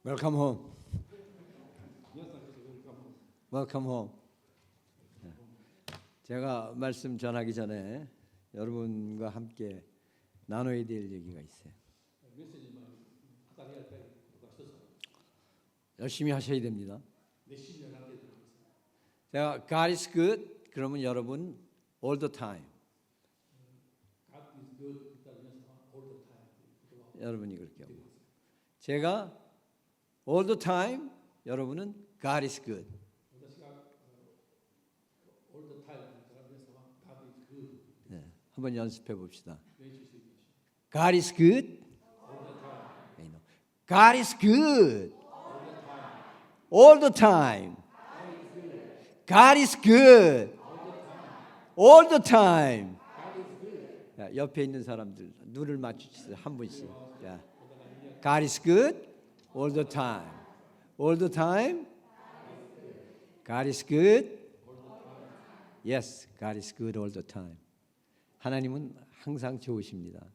Welcome home. Welcome home. 제가 말씀 전하기 전에 여러분과 함께 나눠야 될 얘기가 있어요. 열심히 하셔야 됩니다. 제가 God is good 그러면 여러분 all the time. 여러분이 그렇게 하고 제가 all the time 여러분은 God is good. 네, 한번 연습해 봅시다. God is good. God is good. All the time. God is good. All the time. 자, 옆에 있는 사람들 눈을 맞추세요. 한 분씩. 자, God is good. All the time. All the time. God is good. Yes, God is good all the time. 하나님은 항상 좋으십니다.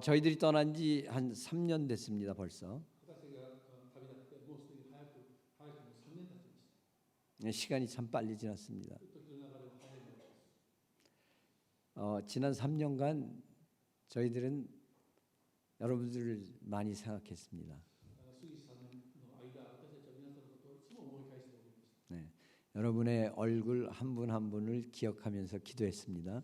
저희들이 떠난 지 한 3년 됐습니다. 벌써. 시간이 참 빨리 지났습니다. 지난 3년간 저희들은 여러분들을 많이 생각했습니다. 네, 여러분의 얼굴 한 분 한 분을 기억하면서 기도했습니다.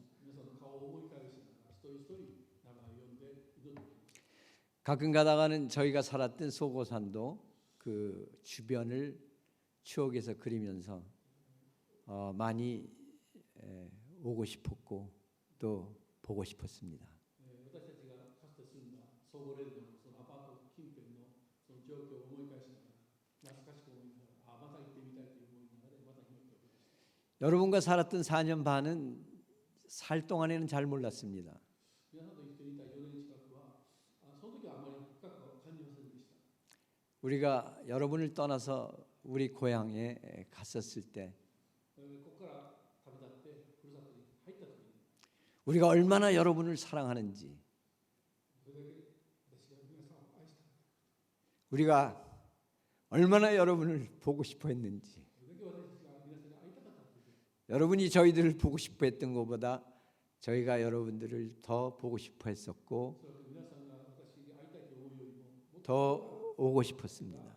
가끔 가다가는 저희가 살았던 소고산도 그 주변을 추억에서 그리면서 많이 오고 싶었고 또 보고 싶었습니다. 여러분과 살았던 4년 반은 살 동안에는 잘 몰랐습니다. 우리가 여러분을 떠나서 우리 고향에 갔었을 때 우리가 얼마나 여러분을 사랑하는지 우리가 얼마나 여러분을 보고 싶어 했는지 여러분이 저희들을 보고 싶어 했던 것보다 저희가 여러분들을 더 보고 싶어 했었고 더 오고 싶었습니다.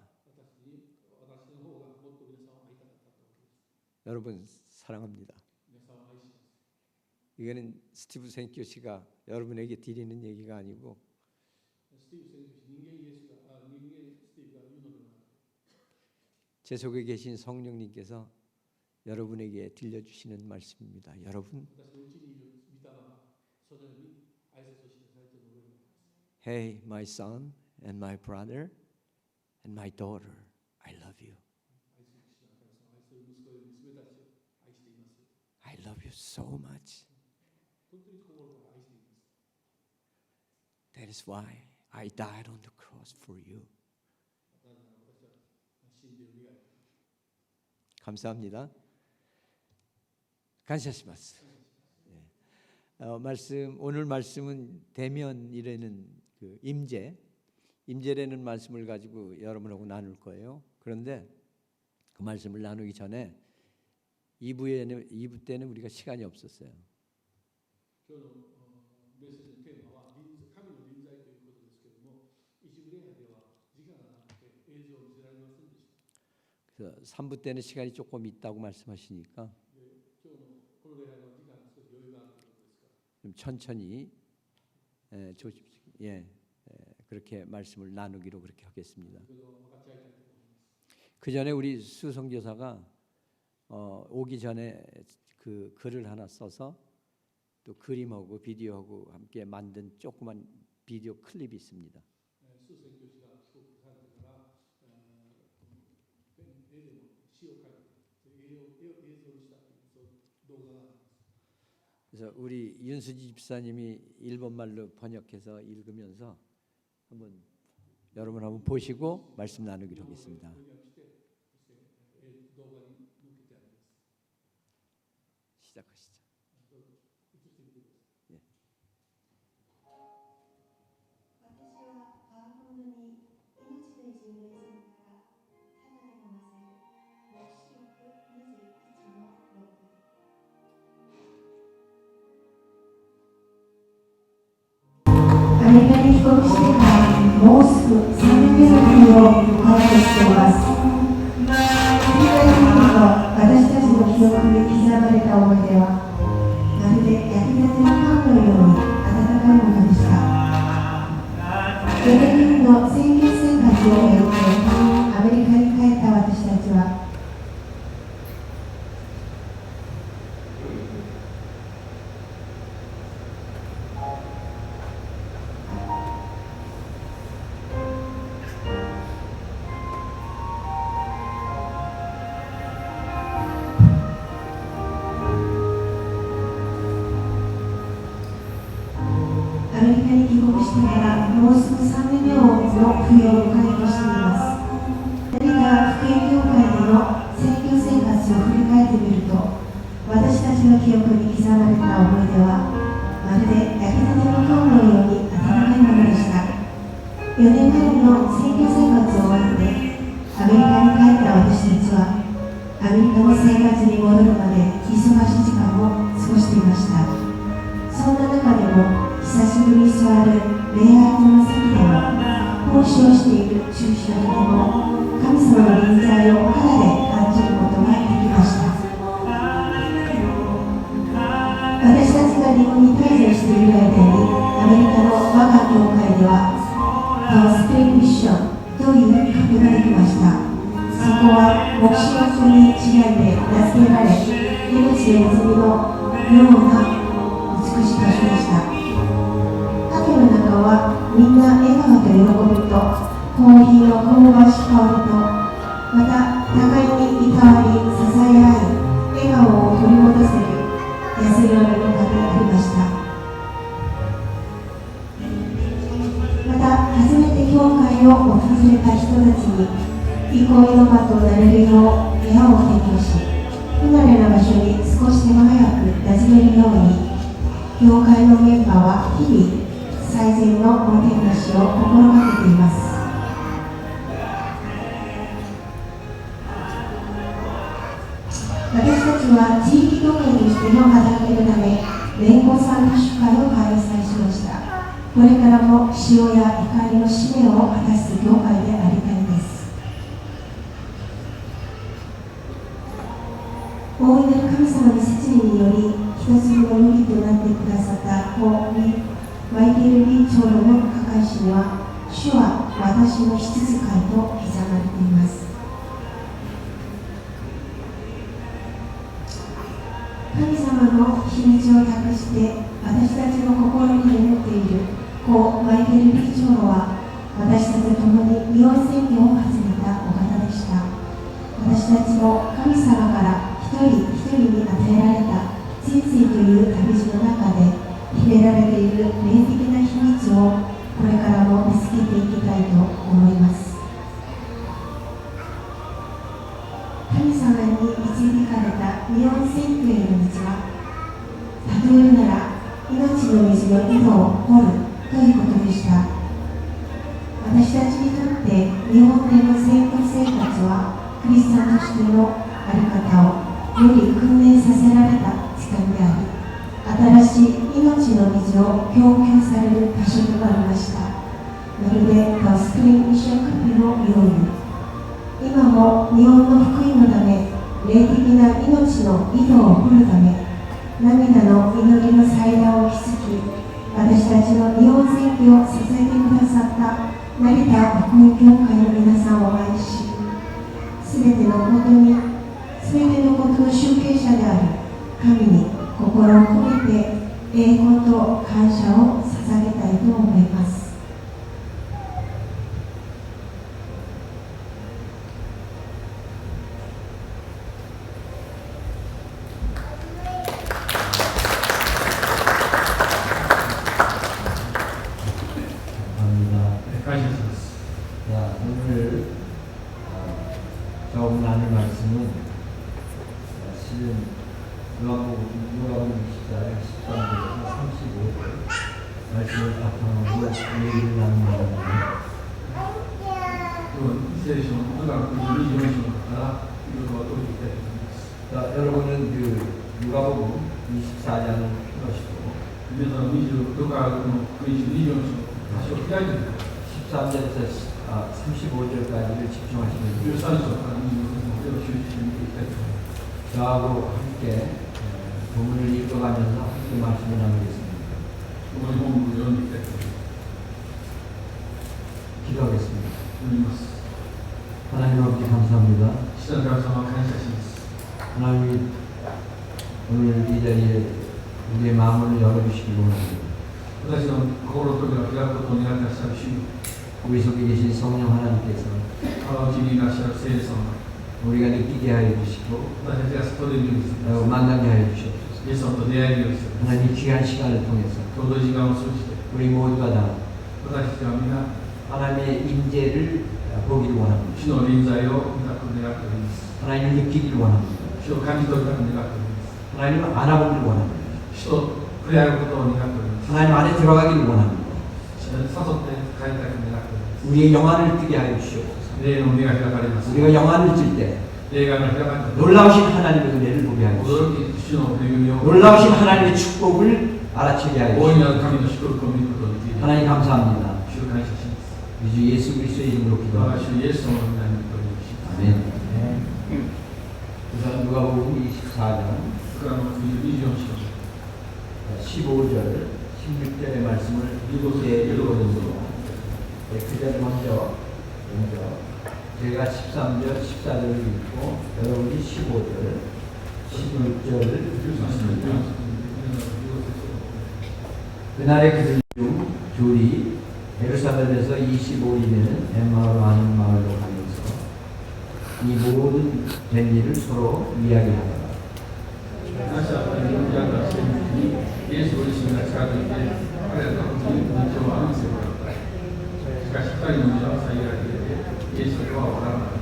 여러분 사랑합니다. 이거는 스티브 생교 씨가 여러분에게 드리는 얘기가 아니고 제 속에 계신 성령님께서 여러분에게 들려주시는 말씀입니다. 여러분, Hey, my son and my brother and my daughter, I love you. I love you so much. That is why I died on the cross for you. 감사합니다. 감사합니다. 오늘 말씀은 대면이라는 그 임재라는 말씀을 가지고 여러분하고 나눌 거예요. 그런데 그 말씀을 나누기 전에 2부 때는 우리가 시간이 없었어요. 그래서 3부 때는 시간이 조금 있다고 말씀하시니까 좀 천천히 그렇게 말씀을 나누기로 그렇게 하겠습니다. 그 전에 우리 수성교사가 오기 전에 그 글을 하나 써서 또 그림하고 비디오하고 함께 만든 조그만 비디오 클립이 있습니다. 그래서 우리 윤수지 집사님이 일본말로 번역해서 읽으면서 한번 여러분 한번 보시고 말씀 나누기로 하겠습니다. 시작하시죠. 예. 国してからもうすぐ3年目の日を迎えようとしています。振り返ってみると、私たちの記憶に刻まれた思い出はまるで焼きたてのパンのように温かいものでした。4年の選挙生活を終えてアメリカに帰った私たちは、アメリカに帰国してからもうすぐ3年目の冬を迎えようとしています。何か福音業界での選挙生活を振り返ってみると、私たちの記憶に刻まれた思い出はまるで焼きたてのパンのように温かいものでした。4年間の選挙生活を終えてアメリカに帰った私たちは、アメリカの生活に戻るまで忙しい時間を過ごしていました。そんな中でも久しぶりに座る礼拝の席でも、奉仕をしている駐車場でも神様の臨在を肌で感じることができました。私たちが日本に滞在している間に、アメリカの我が教会ではスプリングミッションという格ができました。そこは牧師の国にちなんで名付けられ、命の泉のような美しい場所でした。カフェの中はみんな笑顔と喜びとコーヒーの香ばしい香りと、また互いにいたわり支え合い、笑顔を取り戻せる安らぎの場がありました。また初めて教会を訪れた人たちに憩いの場となれるよう部屋を提供し、不慣れな場所に少しでも早く馴染めるように、教会のメンバーは日々最善のおもてなしを心がけています。私たちは地域教会としての働きのため、連合参加主会を開催しました。これからも塩や怒りの使命を果たす教会でありたいです。大いなる神様の摂理により一粒の麦となってくださった故マイケル・リー長老の墓石には、主は私の羊飼いと刻まれています。神様の秘密を託して私たちの心に眠っている故マイケル・リー長老は、私たちと共に日本宣教を始めたお方でした。私たちも神様から一人一人に与えられた人生という旅路の中で秘められている霊的な秘密をこれからも見つけていきたいと思います。神様に導かれた日本宣教への道は、例えるなら命の水の井戸を掘るということでした。私たちにとって日本での宣教生活は、クリスチャンとしての在り方をより訓練させられた時間であり、新しい命の水を供給される場所となりました。まるでスプリングミッションカフェのように、今も日本の福音のため、霊的な命の井戸を掘るため、涙の祈りの祭壇を築き、私たちの日本宣教を支えてくださった成田福音教会の皆さんを愛し、すべてのことの集計者である神に心を込めて栄光と感謝を捧げたいと思います。感謝します。오늘 저분 나눌 말씀은 실은 누가복음 24장 13절에서 35절 말씀을 바탕으로 얘기를 나누는 건데, 聖書の部が24章からいろいろといきたいと思います。 자, 여러분은 누가복음 24장을 펴시고 皆さん、ルカの24章足を開いてください。 13절에서 35절까지를 집중하시면 돼요. 13章から25節までを集中して見ていきたいと思います。 저하고 함께 본문을 읽어가면서 함께 말씀을 나누겠습니다. この本文を読んでいきたいと思います。 기도하겠습니다. 読みます。 하나님 아버지 감사합니다. 父なる神様、感謝します。 하나님 오늘 이 자리에 우리의 마음을 열어주시기 원합니다. 私の心の扉を開くことを願ってらっしゃる主、 우리 속에 계신 성령 하나님께서 あのうちにいらっしゃる聖霊様、 우리가 느끼게 하여 주시고 私たちが悟れるようにしてくださ 만나게 하여 주시옵소서. い。イエス様と出会えるようにしてください。 하나님 귀한 시간을 통해서 ちょうどいい時間を通じて、 우리 모두가 다 私たちは皆、 하나님의 임재를 보기를 원합니다. 主の臨在を見たく願っております。 하나님을 느끼기를 원합니다. 主を感じ取りたく願っております。 하나님을 알아보기를 원합니다. 主と触れ合うことを願っております。 하나님 안에 들어가기를 원합니다. 主に誘って帰りたく願っております。 우리의 영안을 뜨게 하여 주시옵소서. 霊の目が開かれます。 우리가 영안을 뜰 때 霊が開かれたと 놀라우신 하나님의 은혜를 보게 하여 주시옵소서. 驚き主の恵みを 놀라우신 하나님의 축복을 알아채게 하여 大い 주시옵소서. なる神の祝福を見ることができる。 하나님 감사합니다. 主を感謝します。 우리 주 예수 그리스도의 이름으로 我が 기도합니다. 主イエス様の皆にお祈りします。 아멘. 우선 누가복음 24장 福音の24章 15절 16절의 말씀을 이곳에 읽어드립니다. 그 자리 먼저 제가 13절 14절을 읽고 여러분이 15절 16절을 읽습니다. 그날의 그들 중 둘이 예루살렘에서 25리 되는 엠마오로 하는 마을로 가면서 이 모든 된 일을 서로 이야기하다가 話は2人のヤンがしている時に、イエスご自身が近づいて、彼らの道を歩いてもらった。しかし2人の道は遮られていて、イエスとは分からない。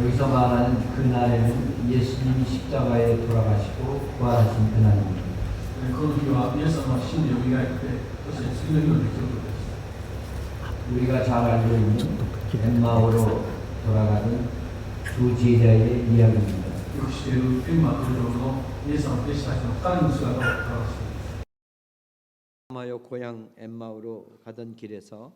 여기서 말하는 그날에는 예수님이 십자가에 돌아가시고 부활하신 그날입니다. この日はイエス様は死んでよみがえって、そして次の日の出来事です。 우리가 잘 알고 있는 엠마오로 돌아가는 두 제자의 이야기입니다. よく知っているエンマ登場のイエス様の弟子たちの2人の姿を表しています。 마요 고향 엠마오로 가던 길에서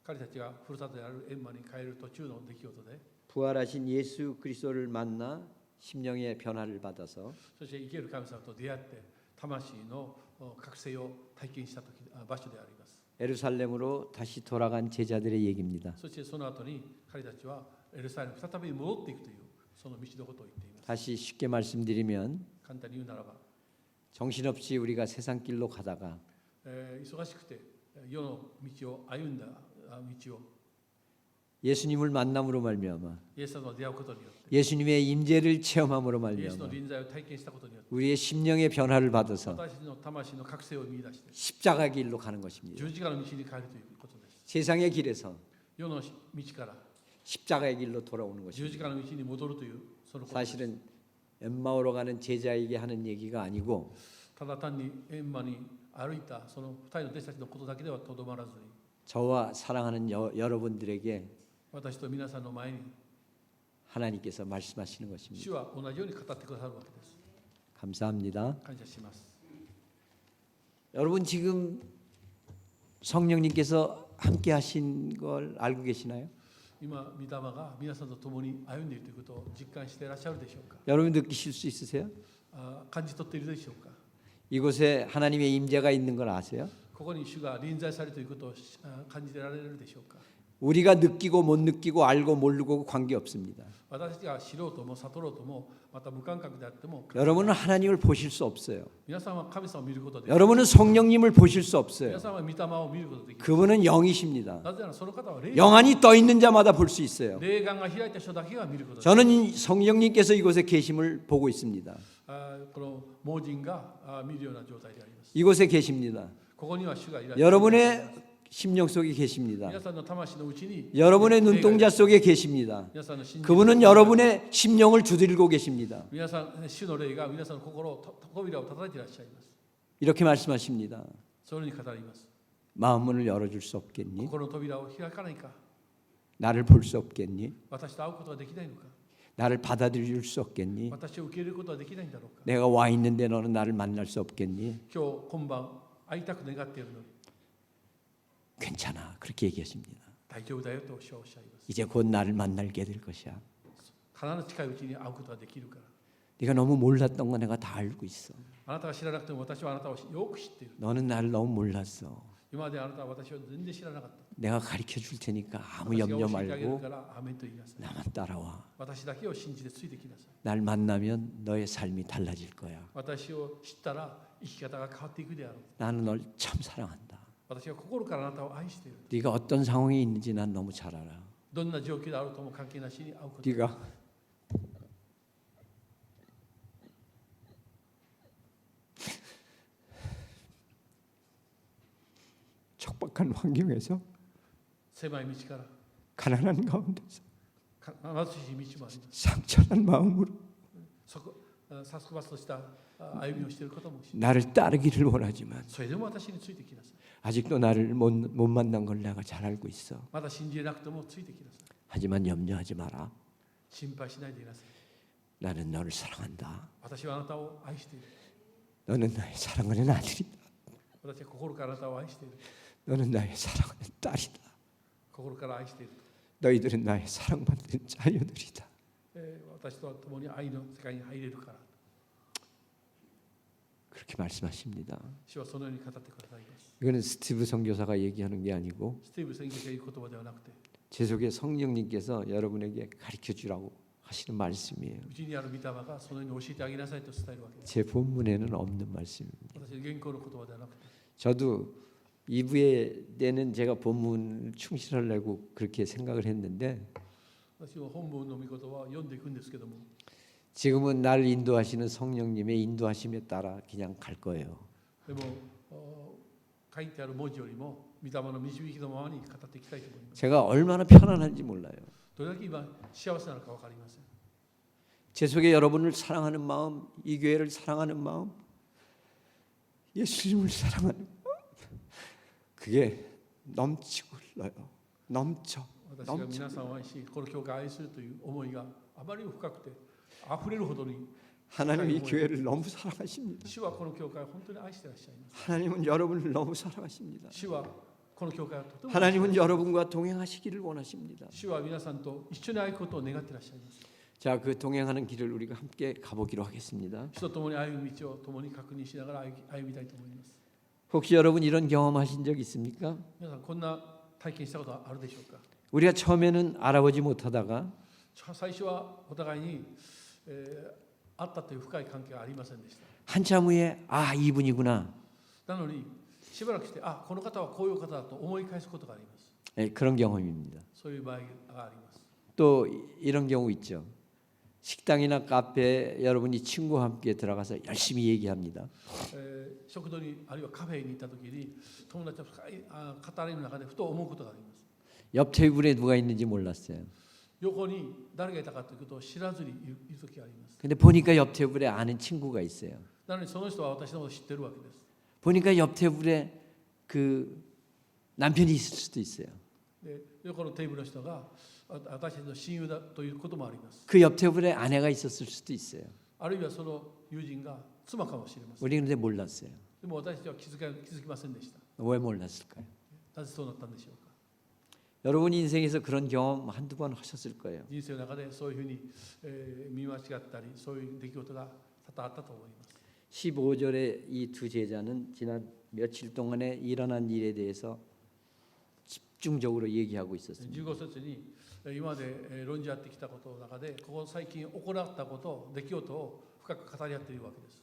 彼たちがふるさとであるエンマに帰る途中の出来事で、 부활하신 예수 그리스도를 만나 심령의 변화를 받아서 そして生ける神様と出会って魂の覚醒を体験した時場所であります。 예루살렘으로 다시 돌아간 제자들의 얘기입니다. そしてその後に彼たちはエルサレムに再び戻っていくというその道のことを言っています。 다시 쉽게 말씀드리면 簡単に言うならば、 정신없이 우리가 세상 길로 가다가 忙しくて世の道を歩んだ道を 예수님을 만남으로 말미암아 イエス様と出会うことによって 예수님의 임재를 체험함으로 イエスの 말미암아 臨在を体験したことによって 우리의 심령의 변화를 받아서 私の魂の覚醒を見出して 십자가 길로 가는 것입니다. 十字架の道に帰るということです。 세상의 길에서 世の道から 십자가의 길로 돌아오는 十 것입니다. 字架の道に戻るというそのことです。 사실은 엠마오로 가는 제자에게 하는 얘기가 아니고 ただ単にエンマに歩いたその二人の弟子たちのことだけではとどまらずに、 저와 사랑하는 여러분들에게 私と皆さんの前に 하나님께서 말씀하시는 것입니다. 主は同じように語ってくださるわけです。 감사합니다. 感謝します。 여러분 지금 성령님께서 함께 하신 걸 알고 계시나요? 今、御霊が皆さんと共に歩んでいるということを実感していらっしゃるでしょうか。 여러분 느끼실 수 있으세요? 感じ取っているでしょうか。 이곳에 하나님의 임재가 있는 걸 아세요? ここに主が臨在されるということを感じられるでしょうか。 우리가 느끼고 못 느끼고 알고 모르고 관계 없습니다. 私たちが知ろうとも悟ろうともまた無感覚であっても 여러분은 하나님을 보실 수 없어요. 皆さんは神様を見ることで 여러분은 성령님을 보실 수 없어요. 皆さんは御霊を見ることができる。 그분은 영이십니다. なぜならその方は霊 영안이 떠 있는 자마다 볼 수 있어요. 霊眼が開いた人だけが見ることです。 저는 성령님께서 이곳에 계심을 보고 있습니다. この盲人が見るような状態であります。 이곳에 계십니다. ここには主がいらっしゃる。 여러분의 심령 속에 계십니다. 皆さんの魂のうちに 여러분의 눈동자 속에 계십니다. 皆さんの信じ 그분은 여러분의 심령을 두드리고 계십니다. 皆さん主の霊が皆さんの心を扉を叩いていらっしゃいます。 이렇게 말씀하십니다. それに語ります。 마음 문을 열어줄 수 없겠니? 心の扉を開かないか。 나를 볼 수 없겠니? 私と会うことができないのか。 나를 받아들일 수 없겠니? 私を受け入れることはできないんだろうか。 내가 와 있는데 너는 나를 만날 수 없겠니? 今日今晩会いたく願っているのに 괜찮아. 그렇게 얘기하십니다. 大丈夫だよと主はおっしゃいます。 이제 곧 나를 만나게 될 것이야. 必ず近いうちに会うことができるから。 네가 너무 몰랐던 거 내가 다 알고 있어. あなたが知らなくても私はあなたをよく知っている。 너는 나를 너무 몰랐어. 今まであなたは私を全然知らなかった。 내가 가르쳐 줄 테니까 아무 私が 염려 教えてあげる 말고 からアメンと言いなさい。 나만 따라와. 私だけを信じてついてきなさい。 날 만나면 너의 삶이 달라질 거야. 私を知ったら生き方が変わっていくであろう。 나는 널 참 사랑한다. 私は心からあなたを愛している。 네가 어떤 상황에 있는지 난 너무 잘 알아. どんな状況であろうとも関係なしに会うこと。 네가 척박한 환경에서 狭い道から 가난한 가운데서 貧しい道もあります。 상처난 마음으로 サスクバスとした歩みをしていることもし 나를 따르기를 원하지만 それでも私についてきなさい。 아직도 나를 못 만난 걸 내가 잘 알고 있어. まだ信じなくてもついてきなさい。 하지만 염려하지 마라. 心配しないでいなさい。 나는 너를 사랑한다. 私はあなたを愛している。 너는 나의 사랑하는 아들이다. 私は心からあなたを愛している。 너는 나의 사랑하는 딸이다. 心から愛している。 너희들은 나의 사랑받는 자녀들이다. 私と共に愛の世界に入れるから。 그렇게 말씀하십니다. 主はそのように語ってくださいます。 이거는 스티브 선교사가 얘기하는 게 아니고 スティーブ宣教が言う言葉ではなくて、 제 속에 성령님께서 여러분에게 가르쳐 주라고 하시는 말씀이에요. うちにある御霊がそのように教えてあげなさいと伝えるわけです。 제 본문에는 없는 말씀입니다. 私の原稿の言葉ではなくて、 저도 2부에 때는 제가 본문을 충실하려고 그렇게 생각을 했는데 私は本文の御言葉を読んでいくんですけども、 지금은 날 인도하시는 성령님의 인도하심에 따라 그냥 갈 거예요. でも書いてある文字よりも御霊の導きのままに語っていきたいと思います。 제가 얼마나 편안한지 몰라요. どれだけ今幸せなのか分かりません。 제 속에 여러분을 사랑하는 마음, 이 교회를 사랑하는 마음, 예수님을 사랑하는 마음, 그게 넘치고 흘러요. 넘쳐. 私が皆さんを愛し、この教会を愛するという思いがあまりに深くて溢れるほどに、 하나님이 이 교회를 너무 사랑하십니다. 主はこの教会を本当に愛していらっしゃいます。 하나님은 여러분을 너무 사랑하십니다. 主はこの教会をとても 하나님은 여러분과 동행하시기를 원하십니다. 主は皆さんと一緒に歩くことを願っていらっしゃいます。 자, 그 동행하는 길을 우리가 함께 가보기로 하겠습니다. 主と共に歩む道を共に確認しながら歩みたいと思います。 혹시 여러분 이런 경험하신 적 있습니까? 皆さんこんな体験したことはあるでしょうか。 우리가 처음에는 알아보지 못하다가 最初はお互いに、あったという深い関係はありませんでした。 한참 후에 아 이분이구나. なのにしばらくしてこの方はこういう方だと思い返すことがあります。 네, 그런 경험입니다. そういう場合があります。 또 이런 경우 있죠. 식당이나 카페에 여러분이 친구와 함께 들어가서 열심히 얘기합니다. 食堂にあるいはカフェに行った時に友達と深い語りの中でふと思うことがあります。 옆 테이블에 누가 있는지 몰랐어요. 横に誰がいたかということを知らずにいる時があります。 근데 보니까 옆 테이블에 아는 친구가 있어요. なのにその人は私のことを知ってるわけです。 보니까 옆 테이블에 그 남편이 있을 수도 있어요. で横のテーブルの人が私たちの親友だということもあります。 그 옆 테이블에 아내가 있었을 수도 있어요. あるいはその友人が妻かもしれません。 우리 근데 몰랐어요. でも私たちは気づきませんでした。 왜 몰랐을까요? なぜそうなったんでしょうか。 여러분 인생에서 그런 경험 한두 번 하셨을 거예요. 人生の中でそういうふうに、見間違ったりそういう出来事が多々あったと思います。 15절에 이 두 제자는 지난 며칠 동안에 일어난 일에 대해서 집중적으로 얘기하고 있었습니다. 15節に今まで論じ合ってきたことの中でここ最近行ったこと出来事を深く語り合っているわけです。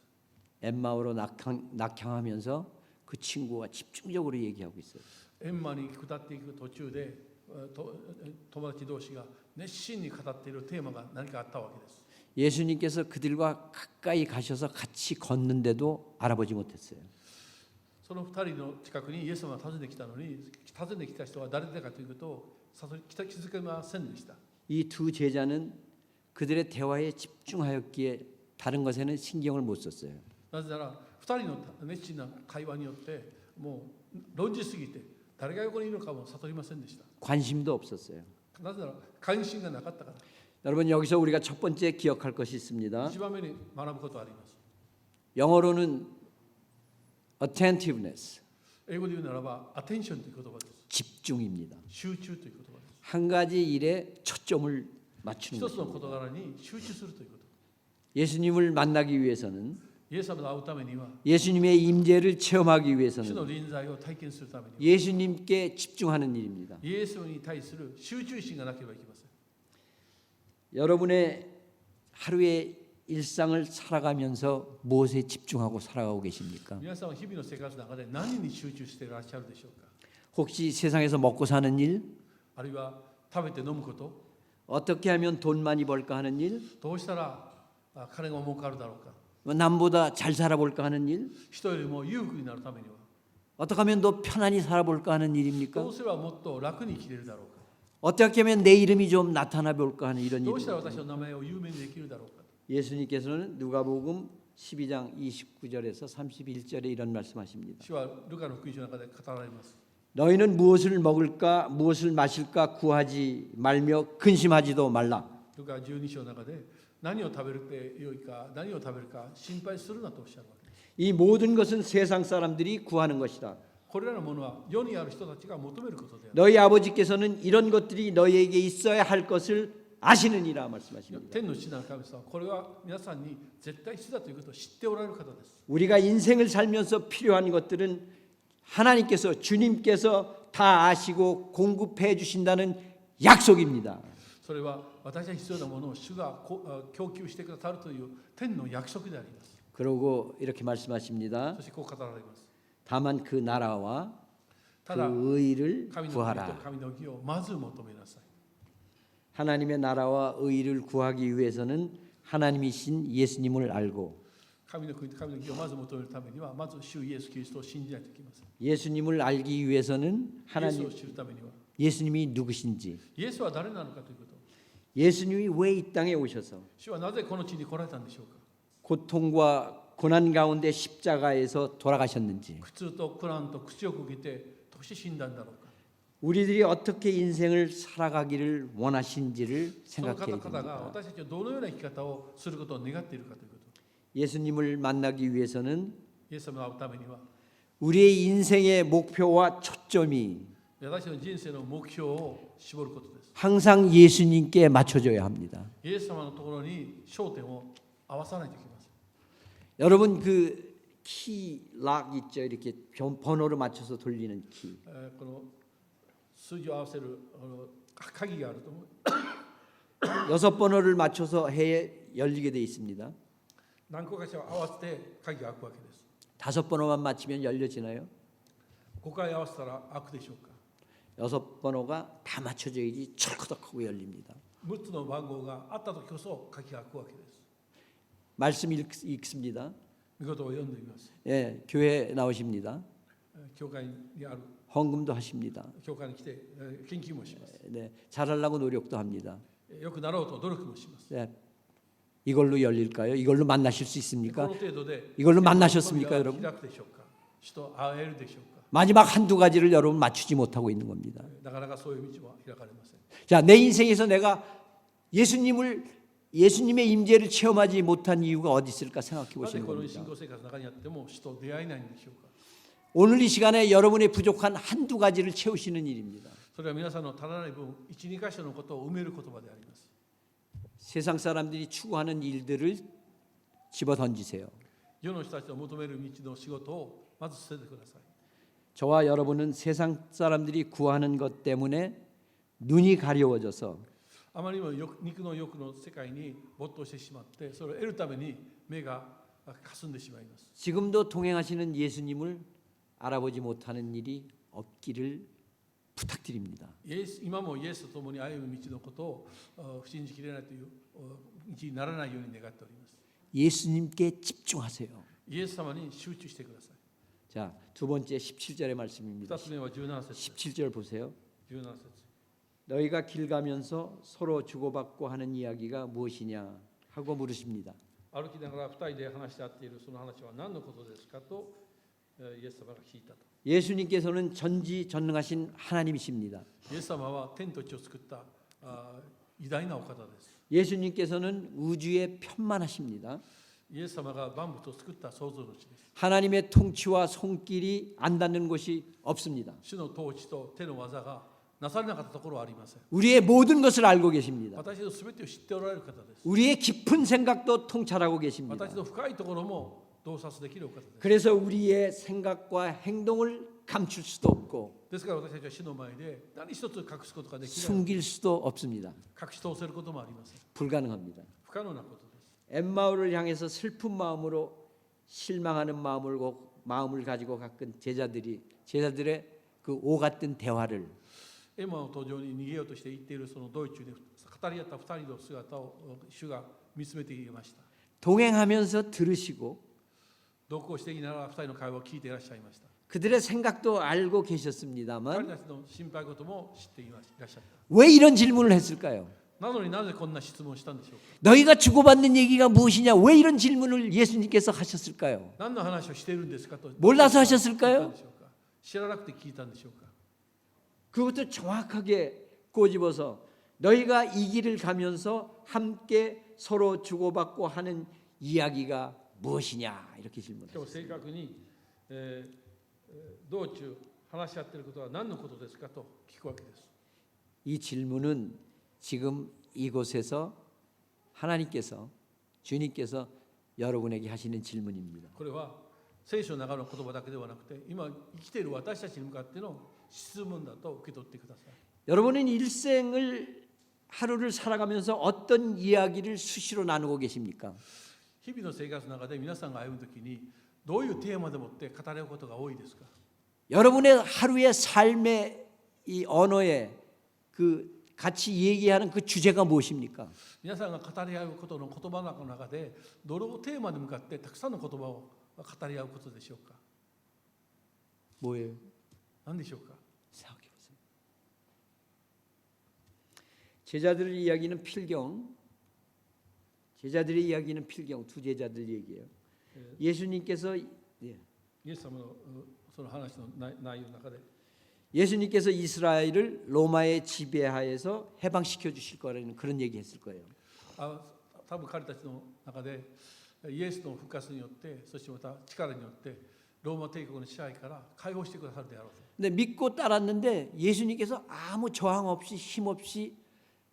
엠마오로 낙향하면서 그 친구와 집중적으로 얘기하고 있어요. エンマに下っていく途中で友達同士が熱心に語っているテーマが何かあったわけです。 예수님께서 그들과 가까이 가셔서 같이 걷는데도 알아보지 못했어요. その2人の近くにイエス様が訪ねてきたのに訪ねてきた人は誰だかということを気づけませんでした。 이 두 제자는 그들의 대화에 집중하였기에 다른 것에는 신경을 못 썼어요. なぜなら2人の熱心な会話によってもう論じすぎて誰が横にいるのかも悟りませんでした。 관심도 없었어요. なぜなら関心がなかったから。 여러분 여기서 우리가 첫 번째 기억할 것이 있습니다. 一番目に学ぶことがあります。 영어로는 attentiveness. 英語で言うならばアテンションという言葉です。 집중입니다. 集中という言葉です。 한 가지 일에 초점을 맞추는 一つの 것입니다. 事柄に集中するということ。 예수님을 만나기 위해서는 イエス様と会うためには、 예수님의 임재를 체험하기 主の 위해서는 臨在を体験するためには、 예수님께 집중하는 일입니다. イエスに対する集中心がなければいけません。 여러분의 하루의 일상을 살아가면서 무엇에 집중하고 살아가고 계십니까? 皆さんは日々の生活の中で何に集中していらっしゃるでしょうか。 혹시 세상에서 먹고 사는 일, あるいは食べて飲むこと、 어떻게 하면 돈 많이 벌까 하는 일, どうしたら金が儲かるだろうか。 남보다 잘 살아볼까 하는 일, 人よりも裕福になるためには、 어떻게 하면 더 편안히 살아볼까 하는 일입니까? どうすればもっと楽に生きれるだろうか。 어떻게 하면 내 이름이 좀 나타나 볼까 하는 이런 どうしたら 일입니다. 私の名前を有名にできるだろうか。 예수님께서는 누가복음 12장 29절에서 31절에 이런 말씀하십니다. 主はルカの福音書の中で語られます。 너희는 무엇을 먹을까 무엇을 마실까 구하지 말며 근심하지도 말라. ルカ12章の中で何を食べるってよいか何を食べるか心配するなとおっしゃるわけです。 이 모든 것은 세상 사람들이 구하는 것이다. これらのものは世にある人たちが求めることである。 너희 아버지께서는 이런 것들이 너희에게 있어야 할 것을 아시느니라 말씀하십니다. 天の父なる神様はこれは皆さんに絶対必要だということを知っておられる方です。 우리가 인생을 살면서 필요한 것들은 하나님께서 주님께서 다 아시고 공급해 주신다는 약속입니다. それは私が必要なものを主が供給してくださるという天の約束であります。 그러고 이렇게 말씀하십니다. そしてこう語られます。 다만 그 나라와 ただ 그 의를 神の国と 구하라. 神の義をまず求めなさい。 하나님의 나라와 의를 구하기 위해서는 하나님이신 예수님을 알고 神の国と神の義をまず求めるためにはまず主イエス・キリストを信じないといけません。 예수님을 알기 위해서는 イエス 하나님 を知るためには 예수님이 누구신지 イエスは誰なのかということ。 예수님이 왜 이 땅에 오셔서 主はなぜこの地に来られたんでしょうか。 고통과 고난 가운데 십자가에서 돌아가셨는지 苦痛と苦難と口を受けてとして死んだんだろうか。 우리들이 어떻게 인생을 살아가기를 원하신지를 その 생각해야 方々が 됩니다. 私たちはどのような生き方をすることを願っているかということ。 예수님을 만나기 위해서는 イエス様に会うためには 우리의 인생의 목표와 초점이 私の人生の目標を絞ることです。 항상 예수님께 맞춰져야 합니다. イエス様のところに焦点を合わさないといけません。 여러분 그 키락 있죠? 이렇게 번호를 맞춰서 돌리는 키. この数字を合わせる鍵があると思う。 6번호를 맞춰서 해에 열리게 돼 있습니다. 何個かしら合わせて鍵が開くわけです。 5번호만 맞추면 열려지나요? 5回合わせたら開くでしょうか。 6번호가 다 맞춰져야지 철커덕하고 열립니다. 6つの番号があったときこそ鍵が開くわけです。 말씀 읽습니다. 見事を読んでみます。 예, 교회 나오십니다. 教会にある 헌금도 하십니다. 教会に来て献金もします。 네, 잘하려고 노력도 합니다. よくなろうと努力もします。 네, 이걸로 열릴까요? 이걸로 만나실 수 こ 있습니까? の程度で 이걸로 만나셨습니까, 扉 여러분? が開くでしょうか。主と会えるでしょうか。 마지막 한두 가지를 여러분 맞추지 못하고 있는 겁니다. なかなかそういう道は開かれません。 자, 내 인생에서 내가 예수님의 임재를 체험하지 못한 이유가 어디 있을까 생각해 なぜ 보시는 この 겁니다. 信仰生活の中にあっても主と出会えないんでしょうか。 오늘 이 시간에 여러분의 부족한 한두 가지를 채우시는 일입니다. それは皆さんの足らない分、1、2箇所のことを埋める言葉であります。 세상 사람들이 추구하는 일들을 집어 던지세요. 世の人たちの求める道の仕事をまず捨ててください。 저와 여러분은 세상 사람들이 구하는 것 때문에 눈이 가려워져서 あまりにも肉の欲の世界に没頭してしまって、それを得るために目が霞んでしまいます。 지금도 동행하시는 예수님을 알아보지 못하는 일이 없기를 부탁드립니다. 今もイエスと共に歩む道のことを信じきれないという道にならないように願っております。 예수님께 집중하세요. イエス様に集中してください。 자, 두 번째 17절의 말씀입니다. 2つ目は17節。 17절 보세요. 17節。 너희가 길 가면서 서로 주고받고 하는 이야기가 무엇이냐 하고 물으십니다. 歩きながら2人で話し合っているその話は何のことですかとイエス様が聞いたと。 예수님께서는 전지전능하신 하나님이십니다. イエス様は天と地を作った偉大なお方です。 예수님께서는 우주의 편만하십니다. イエス様が万物を作った創造主です。 하나님의 통치와 손길이 안 닿는 곳이 없습니다. 主の統治と手の技がなされなかったところはありません。 우리의 모든 것을 알고 계십니다. 私のすべてを知っておられる方です。 우리의 깊은 생각도 통찰하고 계십니다. 私の深いところも洞察できるお方です。 그래서 우리의 생각과 행동을 감출 수도 없고 ですから私たちは主の前で何一つ隠すことができない。 숨길 수도 없습니다. 隠し通せることもありません。 불가능합니다. 不可能なことです。 엠마오를 향해서 슬픈 마음으로 실망하는 마음을 가지고 가끔 제자들의 그 오 같은 대화를 エマの登場に逃げようとして行っているその道中で語り合った2人の姿を主が見つめていました。 동행하면서 들으시고 同行していながら2人の会話を聞いていらっしゃいました。 그들의 생각도 알고 彼 계셨습니다만 たちの心配事も知っていらっしゃった。 왜 이런 질문을 했을까요? なのになぜこんな質問をしたんでしょうか。 너희가 주고받는 얘기가 무엇이냐? 왜 이런 질문을 예수님께서 하셨을까요? 何の話をしているんですかと 몰라서 聞いた 하셨을까요? んでしょうか。知らなくて聞いたんでしょうか。 그것도 정확하게 꼬집어서 너희가 이 길을 가면서 함께 서로 주고받고 하는 이야기가 무엇이냐 이렇게 でも 질문했어요. 正確に、道中話し合っていることは何のことですかと聞くわけです。 이 질문은 지금 이곳에서 하나님께서 주님께서 여러분에게 하시는 질문입니다. これは聖書の中の言葉だけではなくて今生きている私たちに向かっての質問だと受け取ってください。 여러분은 일생을 하루를 살아가면서 어떤 이야기를 수시로 나누고 계십니까? 日々の生活の中で皆さんが歩むときにどういうテーマでもって語れることが多いですか。 여러분의 하루의 삶의 이 언어에 그 같이 얘기하는 그 주제가 무엇입니까? 皆さんが語り合うことの言葉の中でどのテーマに向かってたくさんの言葉を語り合うことでしょうか。 뭐예요? 何でしょうか。 생각해 보세요. 제자들의 이야기는 필경, 제자들의 이야기는 필경, 두 제자들 얘기예요. 예수님께서 イエス様のその話の内容の中で 예수님께서 이스라엘을 로마의 지배하에서 해방시켜 주실 거라는 그런 얘기했을 거예요. 多分彼たちの中でイエスの復活によってそしてまた力によってローマ帝国の支配から解放してくださるであろうと。 근데 믿고 따랐는데 예수님께서 아무 저항 없이 힘 없이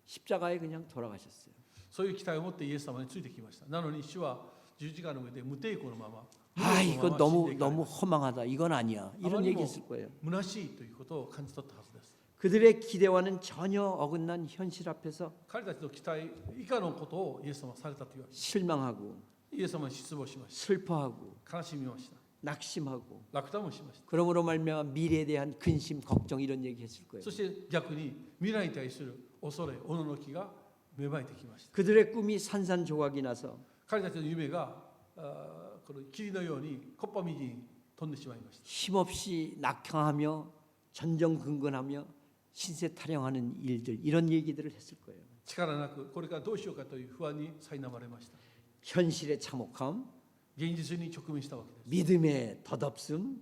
십자가에 그냥 돌아가셨어요. そういう期待を持ってイエス様についてきました。なのに主は十字架の上で無抵抗のまま 아 이거 너무 허망하다. 이건 아니야. 이런 얘기했을 거예요. 虚しいということを感じ取ったはずです。 그들의 기대와는 전혀 어긋난 현실 앞에서 彼たちの期待以下のことをイエス様はされたというわけです。 실망하고 イエス様に失望しまし 슬퍼하고 た。悲しみました。 낙심하고 落胆もしました。 그러므로 말미암아 미래에 대한 근심 걱정 이런 얘기했을 거예요. そして逆に未来に対する恐れおののきが芽生えてきました。 그들의 꿈이 산산조각이 나서 彼たちの夢がこの霧のように木っ端みじんに飛んでしまいました。 힘없이 낙향하며 전전긍긍하며 신세 타령하는 일들 이런 얘기들을 했을 거예요. 力なくこれからどうしようかという不安に苛まれました。 현실의 참혹함, 現実に直面したわけです。 믿음의 덧없음,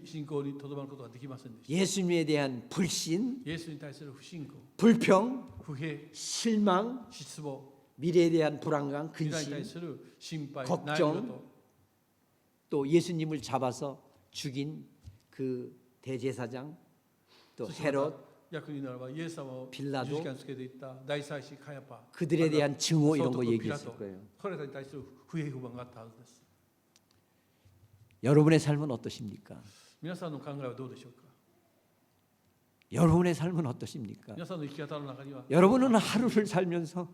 信仰にとどまることができませんでした。 예수님에 대한 불신, イエスに対する不信仰、 불평, 不平、 실망, 失望、 미래에 대한 불안감, 未来に対 근심, する心配、 걱정 悩み事、 또 예수님을 잡아서 죽인 그 대제사장, 또 そして 헤롯 逆にならばイエス様を十 빌라도 字架につけていった大祭司カヤパ、 그들에 대한 증오 이런 거 総督ピラ 얘기했을 ト、 거예요. 彼らに対する不平不満があったはずです。 여러분의 삶은 어떠십니까? 皆さんの考えはどうでしょうか。 여러분의 삶은 어떠십니까? 皆さんの生き方の中には 여러분은 하루를 살면서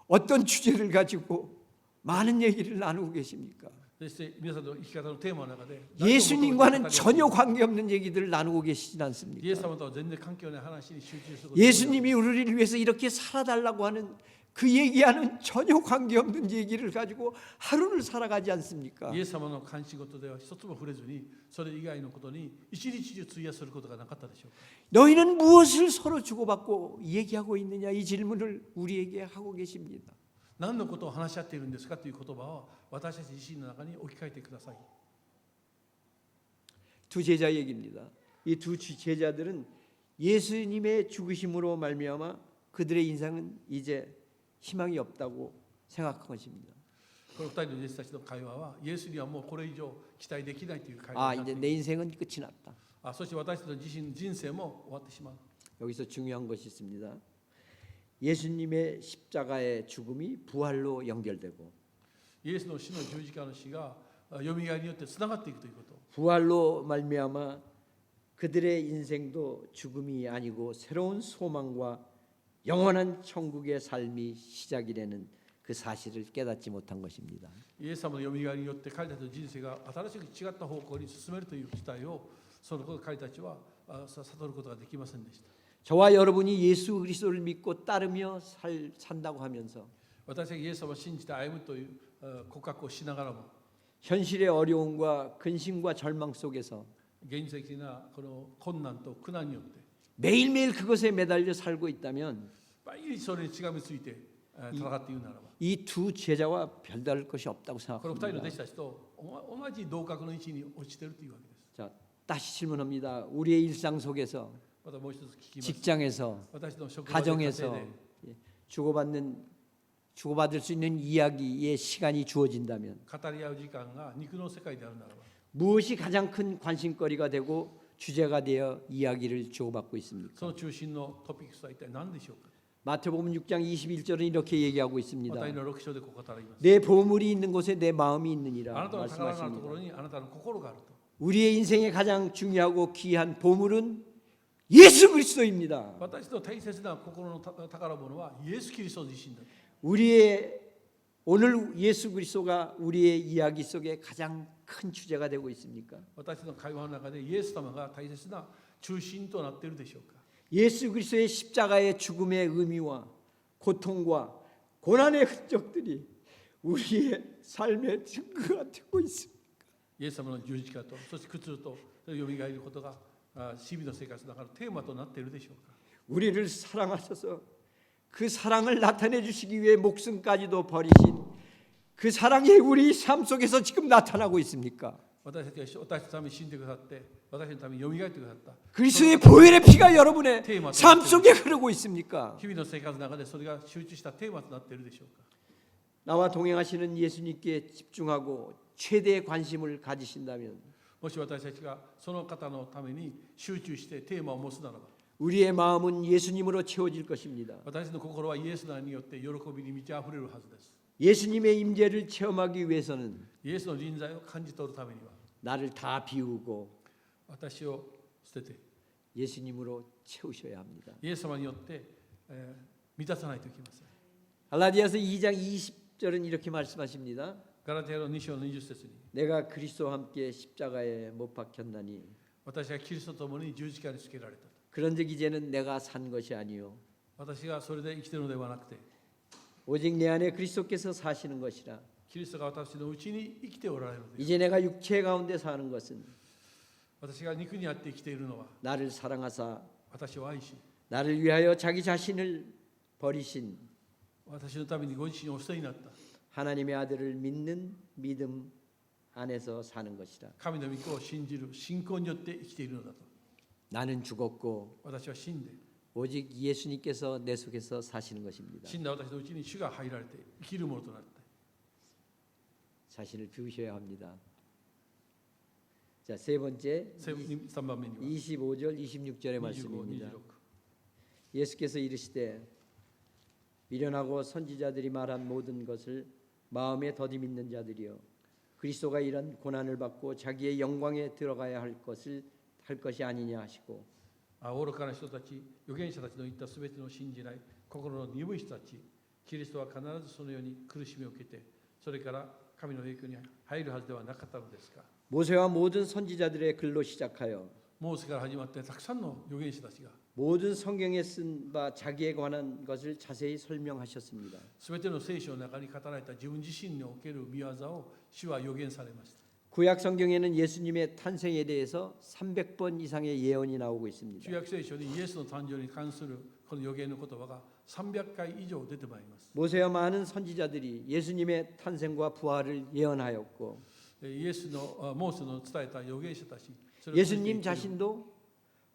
어떤 주제를 가지고 많은 얘기를 나누고 계십니까? そして皆さんの生き方のテーマの中で 예수님과는 전혀 관계없는 얘기들을 나누고 계시진 イエス 않습니까? 様とは全然関係ない話に集中すること 예수님이 우리를 위해서 이렇게 살아달라고 하는 그 얘기와는 전혀 관계없는 얘기를 가지고 하루를 살아가지 않습니까? イエス様の関心事では一つも触れずにそれ以外のことに一日中費やすることがなかったでしょうか。 너희는 무엇을 서로 주고받고 얘기하고 있느냐 이 질문을 우리에게 하고 계십니다. 何のことを話し合っているんですかという言葉を私たち自身の中に置き換えてください。 두 제자 얘기입니다. 이 두 제자들은 예수님의 죽으심으로 말미암아 그들의 인생은 이제 희망이 없다고 생각한 것입니다. この二人の弟子たちの会話はイエスにはもうこれ以上期待できないという会 아, 話になって 이제 い 내 る 인생은 끝이 났다. そして私たちの自身の人生も終わってしまう 여기서 중요한 것이 있습니다. 예수님의 십자가의 죽음이 부활로 연결되고 イエスの死の十字架の死がよみがえりによってつながっていくということ 부활로 말미암아 그들의 인생도 죽음이 아니고 새로운 소망과 영원한 천국의 삶이 시작이 되는 그 사실을 깨닫지 못한 것입니다. イエス様のよみがえりによって彼たちの人生が新しく違った方向に進めるという期待をその彼たちは悟ることができませんでした 저와 여러분이 예수 그리스도를 믿고 따르며 산다고 하면서 私がイエス様を信じて歩むという告白をしながらも 현실의 어려움과 근심과 절망 속에서 現実的なこの困難と苦難によって 매일매일 그것에 매달려 살고 있다면 毎日それにしがみついて戦っているならば 이 두 제자와 별다를 것이 없다고 この二人の 생각합니다. 弟子たちと同じ同格の位置に落ちているというわけです 자, 다시 질문합니다. 우리의 일상 속에서 またもう一つ聞きます 직장에서 私の職場で家 가정에서 庭で 예, 주고받을 수 있는 이야기의 시간이 주어진다면 語り合う時間が肉の世界であるならば 무엇이 가장 큰 관심거리가 되고 주제가 되어 이야기를 주고받고 そ 있습니까? の中心のトピックスは一体何でしょうか 마태복음 6장 21절은 이렇게 얘기하고 ま 있습니다. たの6章でこう語ります 내 보물이 있는 곳에 내 마음이 あ 있느니라 なたの宝があるところ 말씀하십니다. にあなたの心があると 우리의 인생에 가장 중요하고 귀한 보물은 예수 그리스도입니다. 私の大切な心の宝物はイエス・キリスト自身だ 우리의 오늘 예수 그리스도가 우리의 이야기 속에 가장 큰 주제가 되고 있습니까? 私の会話の中でイエス様が大切な中心となっているでしょうか 예수 그리스도의 십자가의 죽음의 의미와 고통과 고난의 흔적들이 우리의 삶의 증거가 되고 있습니다. イエス様の十字架とそして苦痛とよみがえることが日々の生活の中のテーマとなっているでしょうか 우리를 사랑하셔서 그 사랑을 나타내 주시기 위해 목숨까지도 버리신 그 사랑이 우리 삶 속에서 지금 나타나고 있습니까? 私たちのために死んでくださって私のためによみがえってくださった 그리스도의 보혈의 피가 여러분의 삶 속에 흐르고 있습니까? 日々の生活の中でそれが集中したテーマとなっているでしょうか 나와 동행하시는 예수님께 집중하고 최대의 관심을 가지신다면 もし私たちがその方のために集中してテーマを持つならば 우리의 마음은 예수님으로 채워질 것입니다. 私の心はイエスの愛によって喜びに満ち溢れるはずです 예수님의 임재를 체험하기 위해서는 イエスの臨在を感じ取るためには 나를 다 비우고 私を捨てて 예수님으로 채우셔야 합니다. イエス様によって満たさないといけません 갈라디아서 2장 20절은 이렇게 말씀하십니다. ガラテヤの2章の20節に 내가 그리스도와 함께 십자가에 못 박혔나니 私がキリストと共に十字架につけられた 그런즉 이제는 내가 산 것이 아니요 私がそれで生きているのではなくて 오직 내 안에 그리스도께서 사시는 것이라 キリストが私のうちに生きておられるのです 이제 내가 육체 가운데 사는 것은 私が肉にあって生きているのは 나를 사랑하사 私を愛し 나를 위하여 자기 자신을 버리신 私のためにご自身をお捨てになった 하나님의 아들을 믿는 믿음 안에서 사는 것이라 神の御子を信じる信仰によって生きているのだと 나는 죽었고 私は死んで 오직 예수님께서 내 속에서 사시는 것입니다. 死んだ私のうちに主が入られて生きるものとなった 자신을 비우셔야 합니다. 자, 세 번째 3番目には 25절 26절의 25, 말씀입니다. 26 예수께서 이르시되 미련하고 선지자들이 말한 모든 것을 마음에 더디 믿는 자들이여 그리스도가 이런 고난을 받고 자기의 영광에 들어가야 할 것이 아니냐 하시고 愚かな人たち預言者たちの言ったすべての信じない心の鈍い人たちキリストは必ずそのように苦しみを受けてそれから神の栄光に入るはずではなかったのですか 모세와 모든 선지자들의 글로 시작하여 モーセから始まってたくさんの預言者たちが 모든 성경에 쓴 바 자기에 관한 것을 자세히 설명하셨습니다. すべての聖書の中に語られた自分自身における見業を主は予言されました 구약 성경에는 예수님의 탄생에 대해서 300번 이상의 예언이 나오고 있습니다. 旧約聖書にイエスの誕生に関するこの予言の言葉が300回以上出てまいります 모세와 많은 선지자들이 예수님의 탄생과 부활을 예언하였고 イエスのモーセの伝えた預言者たち 예수님 자신도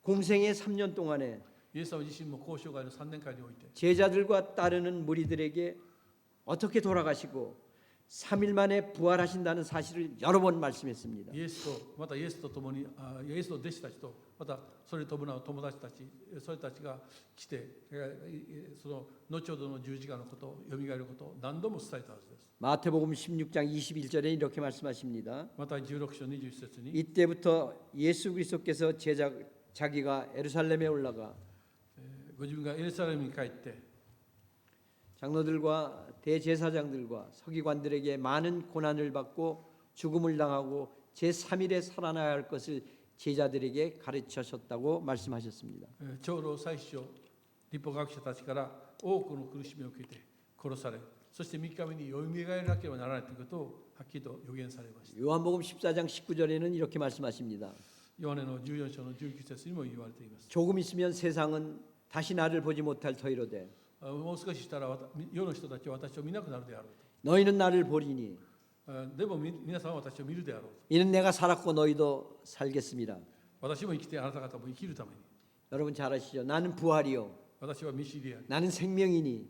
공생의 3년 동안에 イエス様自身も交渉外の3年間において 제자들과 따르는 무리들에게 어떻게 돌아가시고 3일 만에 부활하신다는 사실을 여러 번 말씀했습니다. イエスとまたイエスと共にイエスの弟子たちとまたそれに伴う友達たちそれたちが来てその後ほどの十字架のこと、よみがえることを何度も伝えたはずです。 마태복음 16장 21절에 이렇게 말씀하십니다. また16章21節に 이때부터 예수 그리스도께서 자기가 예루살렘에 올라가 ご自分がエルサレムに帰って 장로들과 대제사장들과 서기관들에게 많은 고난을 받고 죽음을 당하고 제3일에 살아나야 할 것을 제자들에게 가르치셨다고 말씀하셨습니다. 長老祭司長立法学者たちから多くの苦しみを受けて殺され、そして3日目によみがえらなければならないということをはっきりと予言されました。 요한복음 14장 19절에는 이렇게 말씀하십니다. ヨハネの14章の19節にも言われています。 조금 있으면 세상은 다시 나를 보지 못할 터이로되 もう少ししたら世の人たちは私を見なくなるであろう 너희는 나를 보리니 と。でも皆さんは私を見るであろうと。 이는 내가 살았고 너희도 살겠습니다. 私も生きてあなた方も生きるために。 여러분 잘 아시죠? 나는 부활이요 私は道であり、 나는 생명이니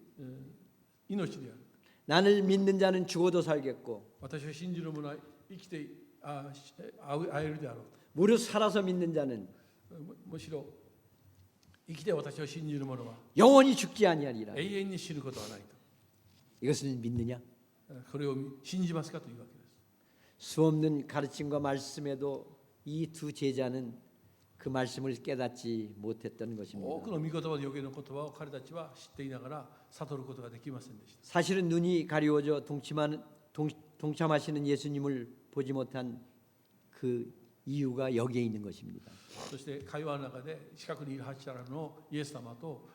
命である。 나를 믿는 자는 죽어도 살겠고 私を信じる者は生きて会えるであろうと。 무릇 살아서 믿는 자는 むしろ生きて私を信じる者は 영원히 죽지 아니하리라. 永遠に死ぬことはないと。 이것을 믿느냐? これを信じますかというわけです。 수없는 가르침과 말씀에도 이 두 제자는 그 말씀을 깨닫지 못했던 多 것입니다. くの御言葉で予言の言葉を彼たちは知っていながら悟ることができませんでした。 사실은 눈이 가리워져 동참하시는 예수님을 보지 못한 그 이유가 여기에 있는 것입니다. そして会話の中で近くにいらっしゃるのイエス様と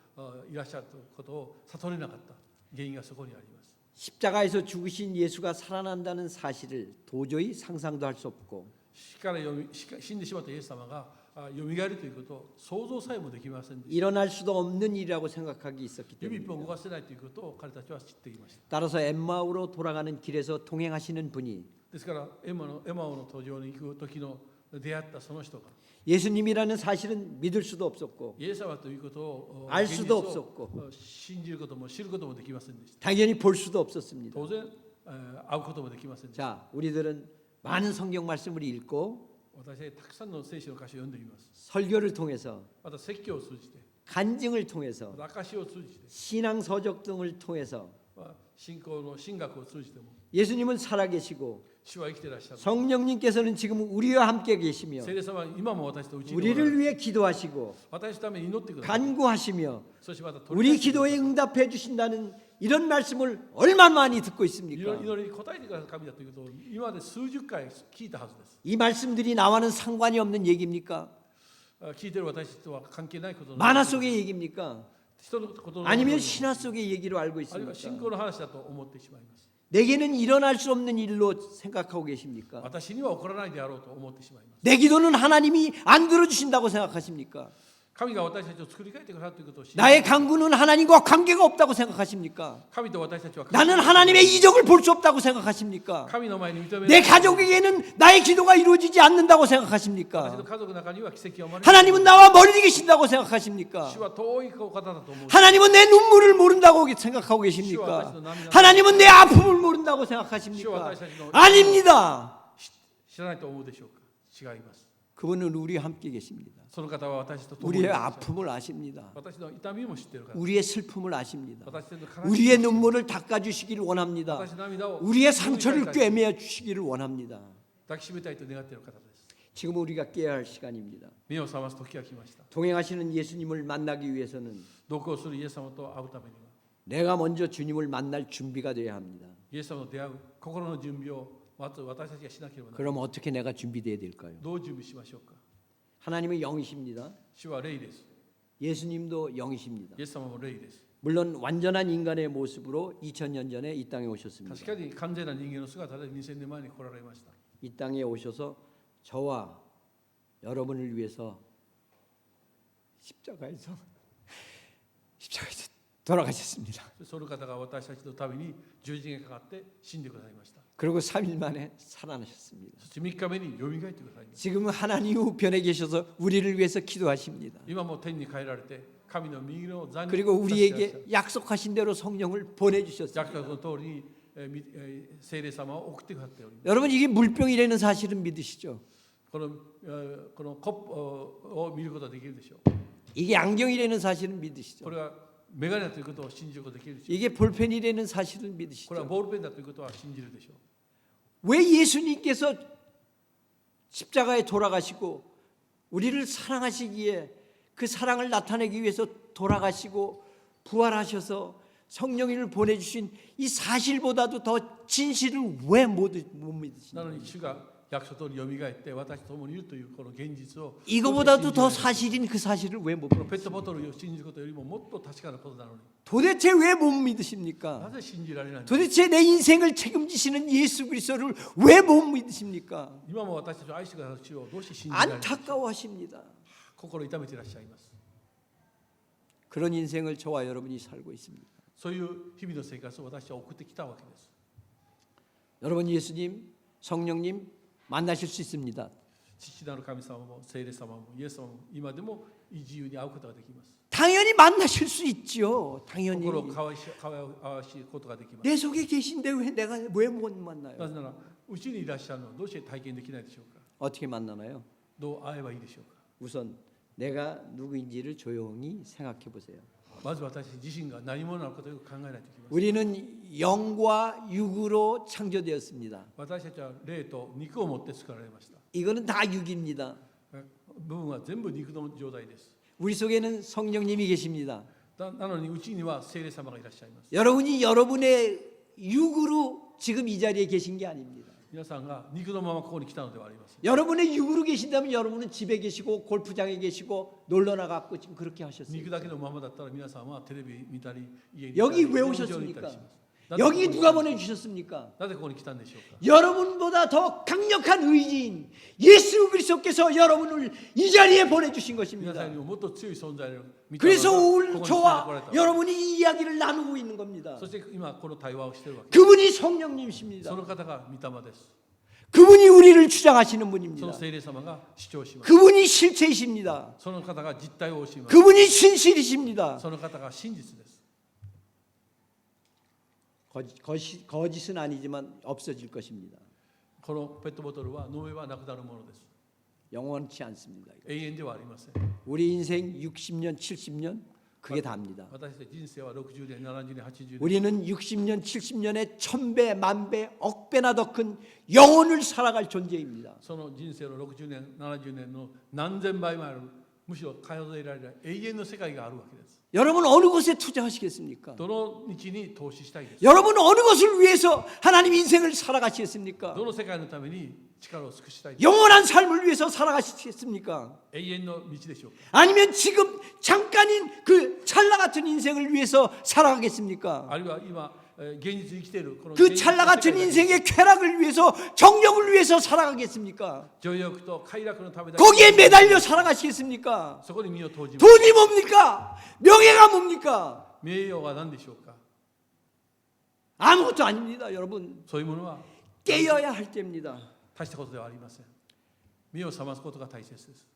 いらっしゃることを悟れなかった原因がそこにあります。 십자가에서 죽으신 예수가 살아난다는 사실을 도저히 상상도 할 수 없고 死んでしまったイエス様がよみがえるということを想像さえもできませんでした。 일어날 수도 없는 일이라고 생각하기 있었기 指一本動 때문입니다. かせないということを彼たちは知っていました。 따라서 엠마오로 돌아가는 길에서 동행하시는 분이 ですからエマオの途上に行く時の出会ったその人が 예수님이라는 사실은 믿을 수도 없었고 イエス様ということを 알 現 수도 実を 없었고 信じることも知ることもできませんでした。 당연히 볼 수도 없었습니다. 当然会うこともできませんでした。 자, 우리들은 많은 성경 말씀을 읽고 私はたくさんの聖書の箇所を読んでいます。 설교를 통해서 また説教を通じて、 간증을 통해서 また証を通じて、 신앙 서적 등을 통해서 信仰の神学を通じても 예수님은 살아계시고 主は生きていらっしゃる。 성령님께서는 지금 우리와 함께 계시며 聖霊様は今も私とうちにおられ 우리를 る。 위해 기도하시고 私のために祈ってください。 간구하시며 そしてまた 우리 기도에 응답해 주신다는 이런 말씀을 얼마나 많이 듣고 있습니까? 祈りに応えてくださる神だということを今まで数十回聞いたはずです。 이 말씀들이 나와는 상관이 없는 얘기입니까? 聞いている私とは関係ないことの 만화 속의 얘기입니까? 人のことの 아니면 신화 속의 얘기로 알고 あるいは信 있습니까? 仰の話だと思ってしまいます。 내게는 일어날 수 없는 일로 생각하고 계십니까? 私には起こらないであろうと思ってしまいます。 내 기도는 하나님이 안 들어주신다고 생각하십니까? 神が私たちを作り変えてくださるということを信じ 나의 강구는 하나님과 관계가 없다고 생각하십니까? 神と私たちは 나는 하나님의 이적을 볼 수 없다고 생각하십니까? 神の前に認め 내 가족에게는 나의 기도가 이루어지지 않는다고 私の 생각하십니까? 家族の中には奇跡が生まれ 하나님은 나와 멀리 계신다고 생각하십니까? 主は遠い方だと思う。 하나님은 내 눈물을 모른다고 생각하고 계십니까? 하나님은 내 아픔을 모른다고 생각하십니까? 아닙니다. 知らないと思うでしょうか。違います。 그분은 우리와 함께 계십니다. その方は私と共にい 우리의 らっしゃる。 아픔을 아십니다. 私の痛みも知っているから。 우리의 슬픔을 아십니다. 私の悲しみ 우리의 눈물을 닦아주시기를 원합니다. 私の涙を 우리의 상처를 꿰매어 주시기를 원합니다. 抱きしめたいと願っている方です。 지금 우리가 깨어야 할 시간입니다. 目を覚ます時が来ました。 동행하시는 예수님을 만나기 위해서는 同行するイエス様と会うためには 내가 먼저 주님을 만날 준비가 되어야 합니다. イエス様と出会う心の準備をまず私たちがしなければならない。 그럼 어떻게 내가 준비되어야 될까요? どう準備しましょうか。 하나님은 영이십니다. 主は霊です。 예수님도 영이십니다. イエス様も霊です。 물론 완전한 인간의 모습으로 2000년 전에 이 땅에 오셨습니다. 確かに完全な人間の姿で2000年前に来られました。 이 땅에 오셔서 저와 여러분을 위해서 십자가에서 돌아가셨습니다. その方が私たちのために十字架にかかって死んでくださいました。 그리고 3일 만에 살아나셨습니다. そして3日目によみがえってくださいました。 지금은 하나님 우편에 계셔서 우리를 위해서 기도하십니다. 今も天に帰られて神の右の座に 그리고 立っていらっしゃる 우리에게 약속하신 대로 성령을 보내주셨습니다. 約束の通りに聖霊様を送ってくださっております。 여러분 이게 물병이라는 사실은 믿으시죠? このコップを見ることができるでしょう。 이게 안경이라는 사실은 믿으시죠? これはメガネだということを信じることができるでしょう。 이게 볼펜이라는 사실은 これは 믿으시죠? ボールペンだということは信じるでしょう。 왜 예수님께서 십자가에 돌아가시고 우리를 사랑하시기에 그 사랑을 나타내기 위해서 돌아가시고 부활하셔서 성령님을 보내주신 이 사실보다도 더 진실을 왜 못 な 믿으시나요? のに主が約束通りよみがえって私と共にいるというこの現実を 이거보다도 더 どうして信じられない 사실인 그 사실을 왜 못 このペッ 믿으십니까? トボトルを信じることよりももっと確かなことなのに 도대체 왜 못 な 믿으십니까? ぜ信じられないの？ 도대체 내 인생을 책임지시는 예수 그리스도를 왜 못 믿으십니까? 今も私たちを愛してくださる主をどうして信じられないの？ 안타까워하십니다. 心を痛めていらっしゃいます。 그런 인생을 저와 여러분이 살고 있습니다. そういう日々の生活を私は送ってきたわけです。 여러분 예수님, 성령님 만나실 수 있습니다. 父なる神様も聖霊様もイエス様も今でも自由に会うことができます。 당연히 만나실 수 있죠. 당연히. 心を交わしことができます。 내 속에 계신데 왜 내가 왜 못 만나요? なぜならうちにいらっしゃるのをどうして体験できないでしょうか。 어떻게 만나나요? どう会えばいいでしょうか。 우선 내가 누구인지를 조용히 생각해 보세요. まず私自身が何者なのかということを考えないといけません。 우리는 영과 육으로 창조되었습니다. 私たちは霊と肉を持って作られました。 이거는 다 육입니다. 部分は全部肉の状態です。 우리 속에는 성령님이 계십니다. なのにうちには聖霊様がいらっしゃいます。 여러분이 여러분의 육으로 지금 이 자리에 계신 게 아닙니다. 皆さんが肉のままここに来たのではありません。 여러분의 육으로 계신다면 여러분은 집에 계시고 골프장에 계시고 놀러 나갔고 지금 그렇게 하셨어요. 肉だけのままだったら皆さんはテレビ見たり家に 여기 いたり 왜 ゴルフ場に行った 오셨습니까? りします。 여기 누가 보내주셨습니까? なぜここに来たんでしょうか。 여러분보다 더 강력한 의지인 예수 그리스도께서 여러분을 이 자리에 보내주신 皆さ 것입니다. んにももっと強い存在を見た 그래서 ここ 오늘 に来られ 저와 た。 여러분이 이 이야기를 나누고 있는 겁니다. そして今この対話をしているわけです。 그분이 성령님이십니다. その方が御霊です。 그분이 우리를 주장하시는 その 분입니다. 聖霊様が主張します。 그분이 실체이십니다. その方が実態を教えます。 그분이 진실이십니다. その方が真実です。 거짓은 아니지만 없어질 것입니다. このペットボトルは飲めばなくなるものです。 영원치 않습니다. 永遠ではありません。 우리 인생 60년, 70년 그게 답니다. 私たち人生は60年、70年、80年。 우리는 60년, 70년에 1000배, 만배, 억배나 더 큰 영혼을 살아갈 존재입니다. その人生の60年、70年の何千倍もある、むしろ数えられない永遠の世界があるわけです。 여러분 어느 곳에 투자하시겠습니까? どの道に投資したいですか。 여러분 어느 것을 위해서 하나님 인생을 살아가시겠습니까? どの世界のために力を尽くしたいですか。 영원한 삶을 위해서 살아가시겠습니까? 永遠の道でしょうか。 아니면 지금 잠깐인 그 찰나 같은 인생을 위해서 살아가겠습니까? あるいは今現実に生きているこの 그 現実の 찰나 世 같은 界だけ 인생의 쾌락을 위해서 정력을 위해서 살아가겠습니까? 情欲と快楽のためだけ 거기에 매달려 살아가시겠습니까? そこに身を投じます。 돈이 뭡니까? 명예가 뭡니까? 名誉は何でしょうか。 아무것도 아닙니다, 여러분. そういうものは 깨어야 할 때입니다. 大したことではありません。目を覚ますことが大切です。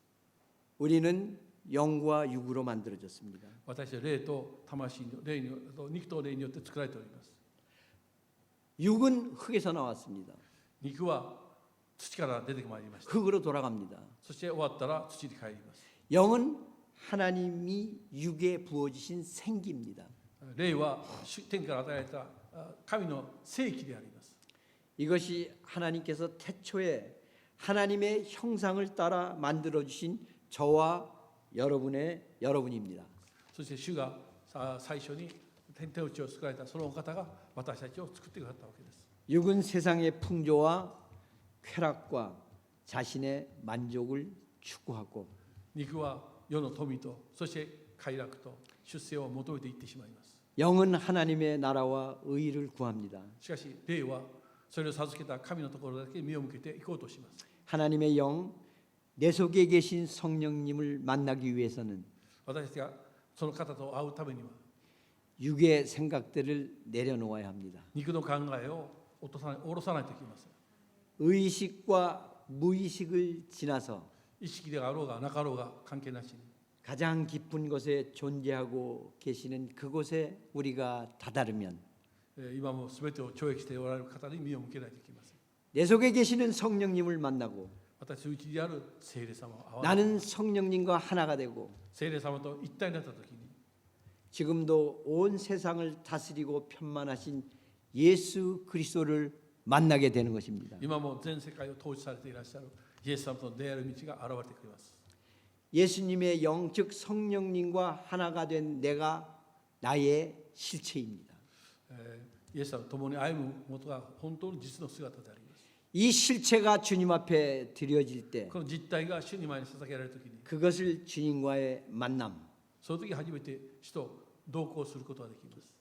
우리는 영과 육으로 만들어졌습니다. 私は霊と魂の霊に肉と霊によって作られております。 육은 흙에서 나왔습니다. 肉は土から出てまいりました。 흙으로 돌아갑니다. そして終わったら土に帰ります。 영은 하나님이 육에 부어주신 생기입니다. 霊は天から与えられた神の生気であります。 이것이 하나님께서 태초에 하나님의 형상을 따라 만들어주신 저와 여러분입니다. そして主が最初に天地を作られたそのお方が私たちを作ってくださったわけです。 육은 세상의 풍조와 쾌락과 자신의 만족을 추구하고 肉は世の富とそして快楽と出世を求めていってしまいます。 영은 하나님의 나라와 의를 구합니다. しかし霊はそれを授けた神のところだけ目を向けていこうとします。 하나님의 영, 내 속에 계신 성령님을 만나기 위해서는 私たちがその方と会うためには 육의 생각들을 내려놓아야 합니다. 肉の考えを下ろさないといけません。 의식과 무의식을 지나서 意識であろうがなかろうが関係なしに 가장 깊은 곳에 존재하고 계시는 그곳에 우리가 다다르면 今も全てを懲役しておられる方に身を向けないといけません。 내 속에 계시는 성령님을 만나고 私のうちにある聖霊様を会わない 나는 성령님과 하나가 되고 聖霊様と一体になった時に 지금도 온 세상을 다스리고 편만하신 예수 그리스도를 만나게 되는 것입니다. 今も全世界を統治されていらっしゃるイエス様との出会える道が現れてくれます。 예수님의 영 즉 성령님과 하나가 된 내가 나의 실체입니다. イエス様と共に歩むことが本当の実の姿であります。 이 실체가 주님 앞에 드려질 때 この実体が主に前に捧げられる時に 그것을 주님과의 만남, その時初めて主と同行することができます。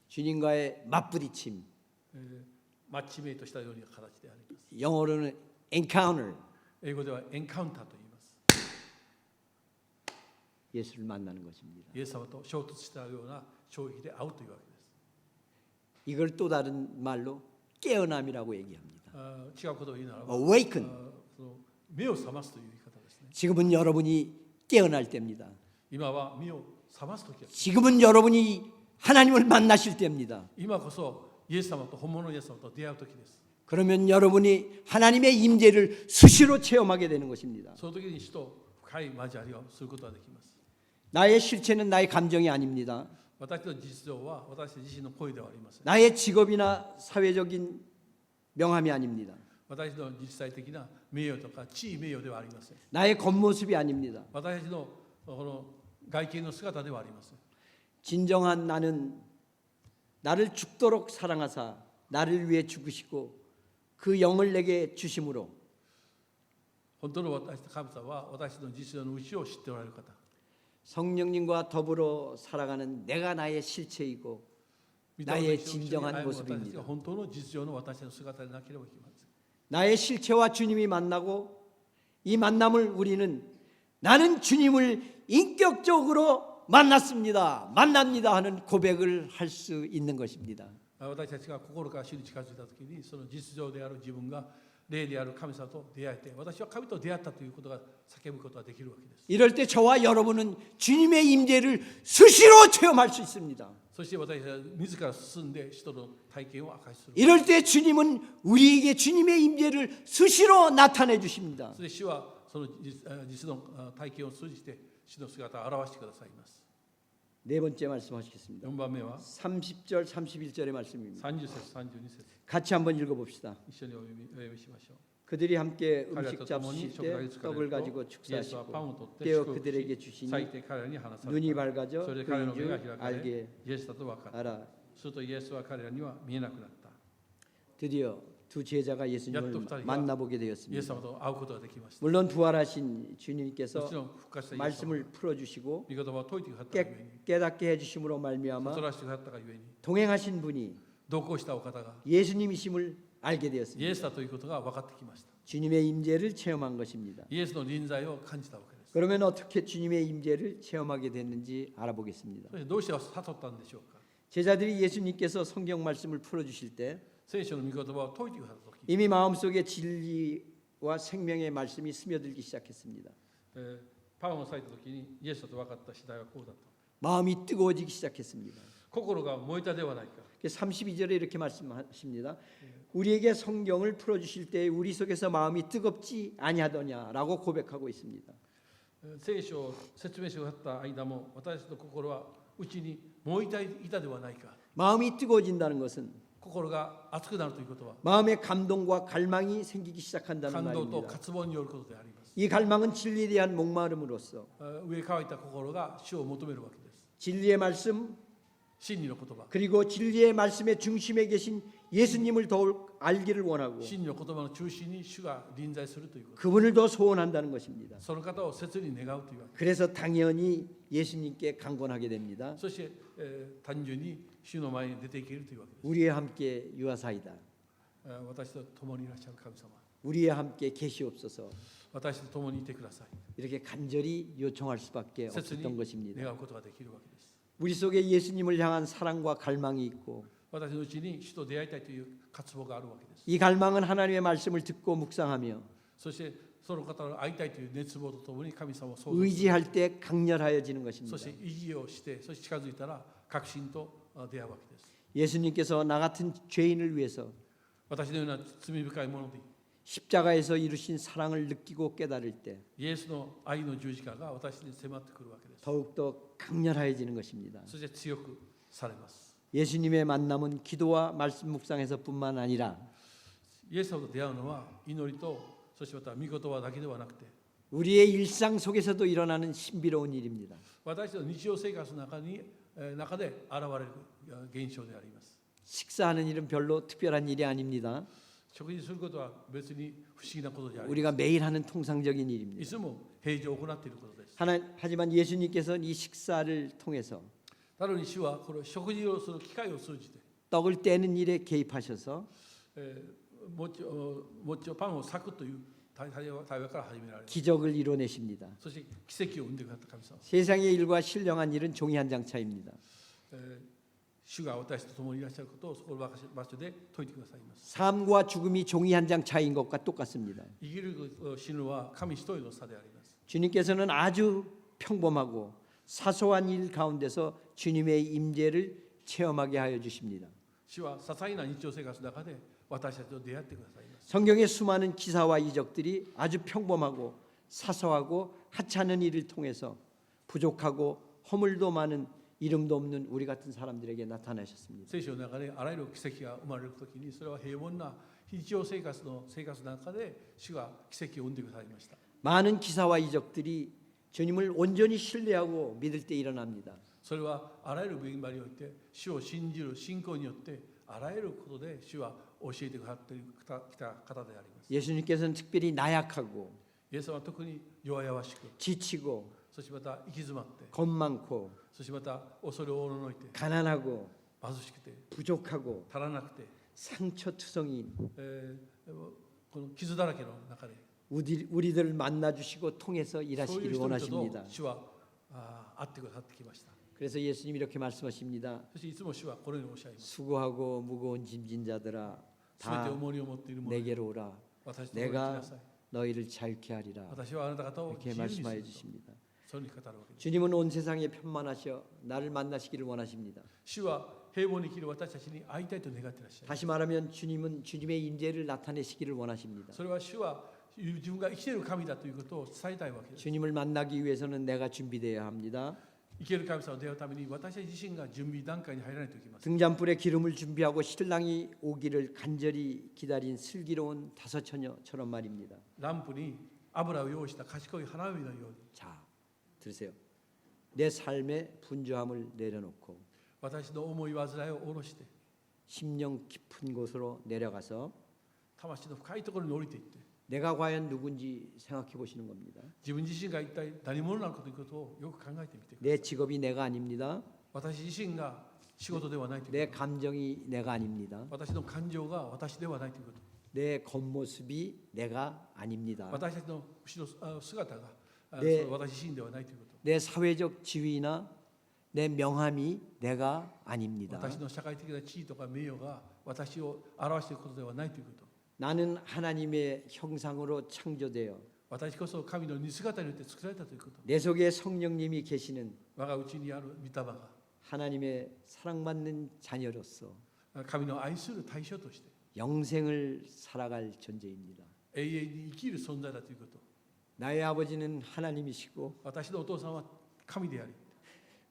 주님과의 맞부딪힘, マッチメイトしたような形であります。 영어로는 encounter, 英語ではエンカウンターと言います。 예수를 만나는 것입니다. イエス様と衝突したような衝撃で会うというわけです。 이걸 또 다른 말로 깨어남이라고 얘기합니다. 違うことを言うならば、 awaken. その目を覚ますという言い方ですね。 지금은 여러분이 깨어날 때입니다. 今は目を覚ます時です。 지금은 여러분이 하나님을 만나실 때입니다. 今こそイエス様と本物のイエス様と出会う時です。 그러면 여러분이 하나님의 임재를 수시로 체험하게 되는 것입니다. その時に主と深い交わりをすることができます。 나의 실체는 나의 감정이 아닙니다. 私の実情は私自身の声ではありません。 나의 직업이나 사회적인 명함이 아닙니다. 私の実際的な名誉とか地位名誉ではありません。 나의 겉모습이 아닙니다. 私のこの外見の姿ではありません。 진정한 나는 나를 죽도록 사랑하사 나를 위해 죽으시고 그 영을 내게 주심으로 本当の私と神様は私の実情の内を知っておられる方。 성령님과 더불어 살아가는 내가 나의 실체이고 나의 진정한 모습입니다. 本当の実情の私の姿でなければいけません。 나의 실체와 주님이 만나고 이 만남을 우리는 나는 주님을 인격적으로 만납니다 하는 고백을 할 수 있는 것입니다. 私たちが心から主に近づいたときにその実情である自分が霊である神様と出会えて私は神と出会ったということが叫ぶことができるわけです。 이럴 때 저와 여러분은 주님의 임재를 수시로 체험할 수 있습니다. そして私は自ら進んで主との体験を明かしする。 이럴 때 주님은 우리에게 주님의 임재를 수시로 나타내 주십니다. そして主はその実の体験を通じて主の姿を表してくださいます。 네 번째 말씀하시겠습니다. 4番目は 30절 31절의 말씀입니다. 30節32節 같이 한번 읽어봅시다. 一緒にお読みしましょう。 그들이 함께 彼ら 음식 と共に 잡수실 食材 때 作られ 떡을 ると 가지고 イエスはパンを 축사하시고 取って 떼어 祝福 그들에게 し 주시니 裂いて彼らに話され 눈이 た。 밝아져 それで彼らの目が 그인 開 줄 かれ 알게 イエスだと分かった。 알아. するとイエスは彼らには見えなくなった。 드디어 두 제자가 예수님을 야또 부탁이가 만나보게 イエス 되었습니다. 様と会うことができました。 물론 부활하신 も 주님께서 ちろん復活したイエス様 말씀을 풀어주시고 御言葉を説いてくださったがゆえに 깨닫게 해주심으로 말미암아 悟らせてくださったがゆえに 동행하신 분이 同行したお方が 예수님이심을 알게 イ 되었습니다. エスだということが分かってきました。 주님의 임재를 체험한 것입니다. イエスの臨在を感じたわけです。 그러면 어떻게 주님의 임재를 체험하게 됐는지 알아보겠습니다. そしてどうして悟ったんでしょうか。 제자들이 예수님께서 성경 말씀을 풀어주실 때 聖書の御言葉を説いてくださったとき、 이미 마음속에 진리와 생명의 말씀이 스며들기 시작했습니다. パンを裂いたときにイエスだと分かった次第はこうだと。 마음이 뜨거워지기 시작했습니다. 心が燃えたではないか。 32절에 이렇게 말씀하십니다. 우리에게 성경을 풀어주실 때 우리 속에서 마음이 뜨겁지 아니하더냐라고 고백하고 있습니다. 聖書を説明してくださった間も私の心はうちに燃えていたではないか。 마음이 뜨거워진다는 것은 心が熱くなるということは 마음의 감동과 갈망이 생기기 시작한다는 感動と 말입니다. 渇望によることであります。 이 갈망은 진리에 대한 목마름으로써 上乾いた心が主を求めるわけです。 진리의 말씀 真理の言葉、 그리고 진리의 말씀의 중심에 계신 예수님을 더욱 알기를 원하고 真理の言葉の中心に主が臨在するということ。 그분을 더 소원한다는 것입니다. その方を切に願うというわけ。 그래서 당연히 예수님께 강권하게 됩니다. そして、単純に主の前に出ていけるというわけです。 우리와 함께 유하사이다. 私と共にいらっしゃる神様、 우리와 함께 계시옵소서. 私と共にいてください。 이렇게 간절히 요청할 수밖에 切 없었던 に 것입니다. 願うことができるわけです。 우리 속에 예수님을 향한 사랑과 갈망이 있고 私のうちに主と出会いたいという渇望があるわけです。 이 갈망은 하나님의 말씀을 듣고 묵상하며 そしてその方の会いたいという熱望とともに神様を想像する。 의지할 때 강렬하여지는 そ 것입니다. して意地をして、そして近づいたら確信と出会うわけです。 예수님께서 나 같은 죄인을 위해서 私のような罪深いもので 십자가에서 이루신 사랑을 느끼고 깨달을 때 イエスの愛の十字架が私に迫ってくるわけです。 더욱더 강렬해지는 것입니다. そして強くされます。 예수님의 만남은 기도와 말씀 묵상에서뿐만 아니라 イエス様と出会うのは祈りとそしてまた御言葉だけではなくて 우리의 일상 속에서도 일어나는 신비로운 일입니다. 私の日常生活の中で現れる現象であります。 식사하는 일은 별로 특별한 일이 아닙니다. 食事することは別に不思議なことであります。 우리가 매일 하는 통상적인 い 일입니다. つも平常行っていることです。 하지만 예수님께서는 이 식사를 통해서 なのに主はこれ食事をする機会を通じて 떡을 떼는 일에 개입하셔서 パンを裂くという対話から始められます。 기적을 이뤄내십니다. そして奇跡を生んでくださった神様。 세상의 일과 신령한 일은 종이 한 장 차이입니다. 主が私と共にいらっしゃることをそこの場所で説いてくださいます。 삶과 죽음이 종이 한 장 차이인 것과 똑같습니다. 生きると死ぬは神一人の差であります。 주님께서는 아주 평범하고 사소한 일 가운데서 주님의 임재를 체험하게 하여 주십니다. 主は些細な日常生活の中で私たちと出会ってくださいます。 성경의 수많은 기사와 이적들이 아주 평범하고 사소하고 하찮은 일을 통해서 부족하고 허물도 많은 이름도 없는 우리 같은 사람들에게 나타나셨습니다. 聖書の中であらゆる奇跡が生まれるときにそれは平凡な日常生活の中で主が奇跡を生んでくださいました。 많은 기사와 이적들이 주님을 온전히 신뢰하고 믿을 때 일어납니다. それはあらゆる現場において主を信じる信仰によってあらゆることで主は教えてくださってきた方であります。 예수님께서는 특별히 나약하고 イエス様は特に弱々しく 지치고 そしてまた行き詰まって 겁 많고 そしてまた恐れをおののいて 가난하고 貧しくて 부족하고 足らなくて、 상처투성인 この傷だらけの中で 우리들을 만나주시고 통해서 そういう 일하시기를 人々 원하십니다. と主は会ってくださってきました。 그래서 예수님이 이렇게 말씀하십니다. そしていつも主はこのようにおっしゃいます。 수고하고 무거운 짐진 자들아 すべて 다 重荷を持っている者 내게로 오라. 私と共に来な 내가 さい。 너희를 자유케 하리라. 私はあなた方を 이렇게 自由にする 말씀하여 と 주십니다. そういうふうに語るわけです。 주님은 온 세상에 편만하셔 나를 만나시기를 원하십니다. 主は平凡に生きる私たちに会いたいと願っていらっしゃいます。 다시 말하면 주님은 주님의 임재를 나타내시기를 원하십니다. それは主は自分が生きている神だということを伝えたいわけです。 주님을 만나기 위해서는 내가 준비되어야 합니다. 生ける神様と出会うために私たち自身が準備段階に入らないといけません。 등잔불에 기름을 준비하고 신랑이 오기를 간절히 기다린 슬기로운 다섯 처녀처럼 말입니다. ランプに油を用意した賢い花嫁のように 자, 들으세요. 내 삶의 분주함을 내려놓고 私の思い煩いを下ろして 심령 깊은 곳으로 내려가서 魂の深いところに降りていって 내가 과연 누군지 생각해 보시는 겁니다. 自分自身が一体何者なのかということをよく考えてみてください。 내 직업이 내가 아닙니다. 私自身が仕事ではないという 내 こと、 감정이 내가 아닙니다. 私の感情が私ではないということ、 내 겉모습이 내가 아닙니다. 私たちの後ろ姿がでその私自身ではないということ、 내 사회적 지위나 내 명함이 내가 아닙니다. 私の社会的な地位とか名誉が私を表していることではないということ、 나는 하나님의 형상으로 창조되어 私こそ神の似姿によって作られたということ、 내 속에 성령님이 계시는 我が内にある御霊が 하나님의 사랑받는 자녀로서 神の愛する対象として 영생을 살아갈 존재입니다. 永遠に生きる存在だということ、 나의 아버지는 하나님이시고 私のお父さんは神であり、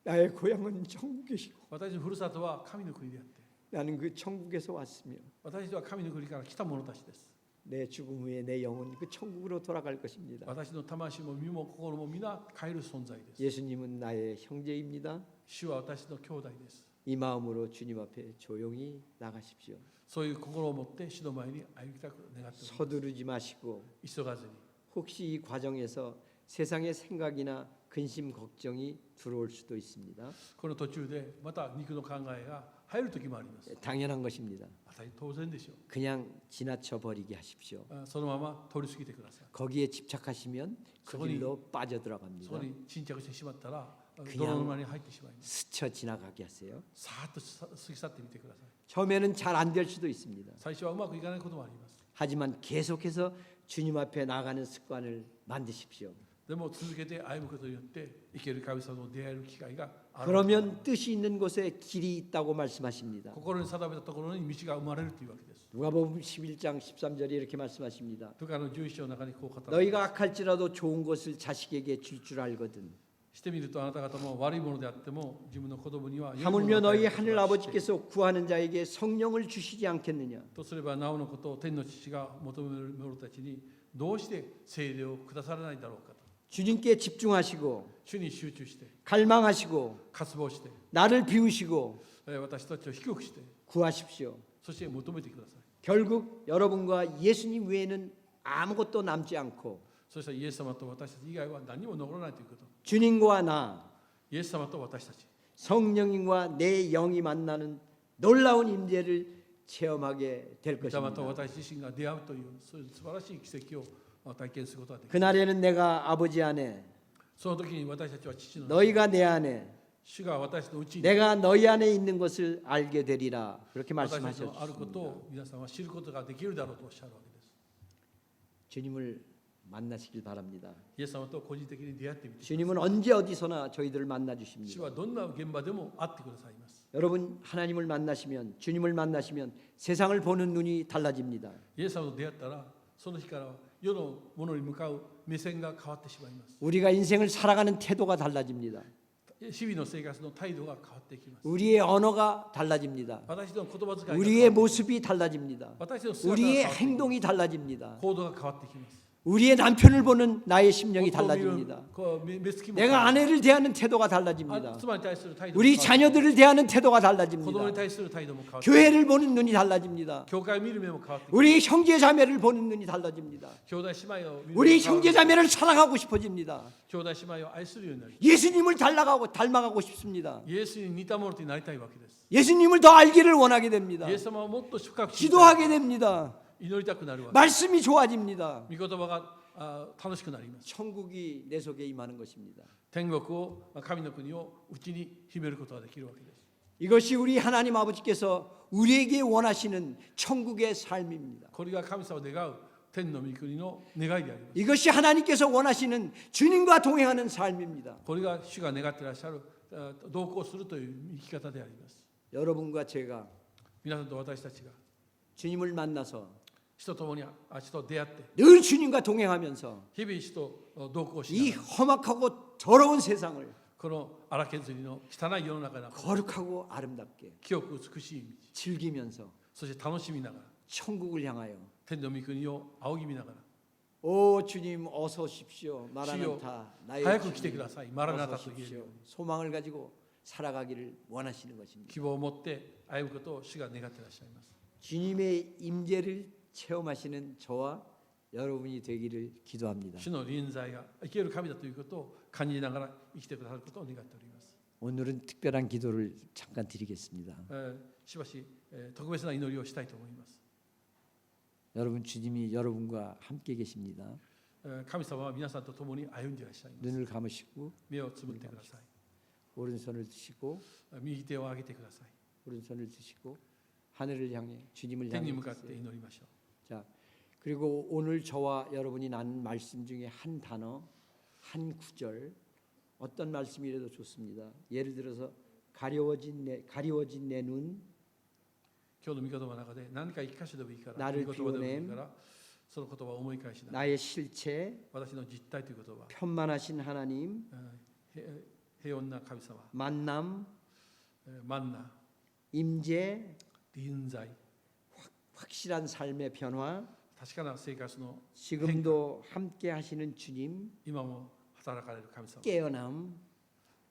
나의 고향은 천국이시고 私のふるさとは神の国であって、 나는 그 천국에서 왔으며 私たちは神の国から来た者たちです。 내 죽음 후에 내 영은 그 천국으로 돌아갈 것입니다. 私の魂も身も心も皆変える存在です。 예수님은 나의 형제입니다. 主は私の兄弟です。 이 마음으로 주님 앞에 조용히 나가십시오. そういう心を持って主の前に歩きたく願っております。 서두르지 마시고 急がずに、 혹시 이 과정에서 세상의 생각이나 근심 걱정이 들어올 수도 있습니다. この途中でまた肉の考えが入る時もあります。 당연한 것입니다. 当たり当然でしょう。 그냥 지나쳐 버리게 하십시오. そのまま通り過ぎてください。 거기에 집착하시면 그 소원이- 길로 そこ 빠져들어갑니다. に沈着してしまったら 그냥 泥沼に入ってしまいます。 스쳐 지나가게 하세요. さーっと過ぎ去ってみてください。 처음에는 잘 안 될 수도 있습니다. 最初はうまくいかないこともあります。 하지만 계속해서 주님 앞에 나가는 습관을 만드십시오. でも続けて歩むことによって生ける神様と出会える機会が 그러면 뜻이 있는 곳에 길이 있다고 말씀하십니다. 心に定めたところに道が生まれるというわけです。 누가복음 11장 13절에 이렇게 말씀하십니다. ルカの11章の中にこう語られています。 너희가 악할지라도 좋은 것을 자식에게 줄 줄 알거든. してみるとあなた方も悪いものであっても自分の子供には良いものを 하물며 与え 너희 ること 하늘 がしている 아버지께서 구하는 자에게 성령을 주시지 않겠느냐. とすればなおのことを天の父が求める者たちにどうして聖霊をくださらないだろうかと。 주님께 집중하시고 主に集中して 갈망하시고 渇望して 나를 비우시고 私たちを低くして 구하십시오. そして求めてください。 결국 여러분과 예수님 외에는 아무것도 남지 않고 そしてイエス様と私たち以外は何も残らないということ。 주님과 나 イエス様と私たち 성령님과 내 영이 만나는 놀라운 임재를 체험하게 될 御霊と 것입니다. 私自身が出会うというそういう素晴らしい奇跡を体験することができる。 그날에는 내가 아버지 안에 その時に私たちは父の 너희가 내 안에 主が私のうちに 내가 너희 안에 있는 것을 알게 되리라 그렇게 私たちのあること 말씀하셨습니다. を皆さんは知ることができるだろうとおっしゃるわけです。 주님을 만나시길 바랍니다. イエス様と個人的に出会ってみて、 주님은 언제 어디서나 저희들을 만나 主 주십니다. はどんな現場でも会ってくださいます。 여러분 하나님을 만나시면 주님을 만나시면 세상을 보는 눈이 달라집니다. イエス様と出会ったらその日から世のものに向かう目線が変わってしまいます。 우리가 인생을 살아가는 태도가 달라집니다. 日々の生活の態度が変わってきます。 우리의 언어가 달라집니다. 私の言葉遣いが 우리의 変わって 모습이 달라집니다. 私の姿が 우리의 変わってきます。 행동이 달라집니다. 行動が変わってきます。 우리의 남편을 보는 나의 심령이 夫を見る 달라집니다. こう目つきも 내가 変わる 아내를 대하는 태도가 달라집니다. 妻に対する態度も 우리 変わる 자녀들을 대하는 태도가 子供 달라집니다. に対する態度も変わる。 교회를 보는 눈이 달라집니다. 教会を見る目も変わってきます。 우리 형제 자매를 보는 눈이 달라집니다. 兄弟姉妹を見る目も 우리 変わる。 형제 자매를 사랑하고 싶어집니다. 兄弟姉妹を愛するようになり、 예수님을 닮아가고 싶습니다. イエスに似たものになりたいわけです。 예수님을 더 알기를 원하게 됩니다. イエス様をもっと深く知りたい、 기도하게 됩니다. 祈りたくなるわけ。 말씀이 좋아집니다. 御言葉が楽しくなります。 천국이 내 속에 임하는 것입니다. 天国を神の国を内に秘めることができるわけです。 이것이 우리 하나님 아버지께서 우리에게 원하시는 천국의 삶입니다. これが神様を願う天の御国の願いであります。 이것이 하나님께서 원하시는 주님과 동행하는 삶입니다. これが主が願っていらっしゃる同行するという生き方であります。 여러분과 제가 皆さんと私たちが 주님을 만나서 主と共に主と出会って 늘 주님과 동행하면서 日々主と同行し 이 ながら 험악하고 더러운 세상을 この荒削りの汚い世の中で 거룩하고 아름답게 清く美しい道、 즐기면서 そして楽しみながら 천국을 향하여 天の御国を仰ぎ見ながら 오 주님 어서 오십시오. 마라나타 주여, 나의 早く来て 주님 ください。マラナタ 어서 と言えるよう 오십시오. に 소망을 가지고 살아가기를 원하시는 것입니다. 希望を持って歩むことを主が願っていらっしゃいます。 주님의 임재를 체험하시는 저와 여러분이 되기를 기도합니다. 主の臨在が生ける神だということを感じながら生きてくださることを願っております。 오늘은 특별한 기도를 잠깐 드리겠습니다. しばし特別な祈りをしたいと思います。 여러분 주님이 여러분과 함께 계십니다. 神様は皆さんと共に歩んでいらっしゃいます。 눈을 감으시고 目をつぶってください。 오른손을 드시고 右手を上げてください。 오른손을 드시고 하늘을 향해 주님을 天 향해 に向かって 드세요. 祈りましょう。 자, 그리고 오늘 저와 여러분이 나눈 말씀 중에 한 단어, 한 구절 어떤 말씀이라도 좋습니다. 예를 들어서 가려워진 내 눈, 今日の御言葉の中で何か一箇所でもいいから 나를 御言葉でもいい 비워냄 からその言葉を思い返しながら 나의 실체, 私の実態という言葉、 편만하신 하나님, 平穏な神様、 만남, マンナ、 임재, 臨在、 확실한 삶의 변화, 確かな生活の 지금도 함께 하시는 주님, 今も働かれる神様、 깨어남,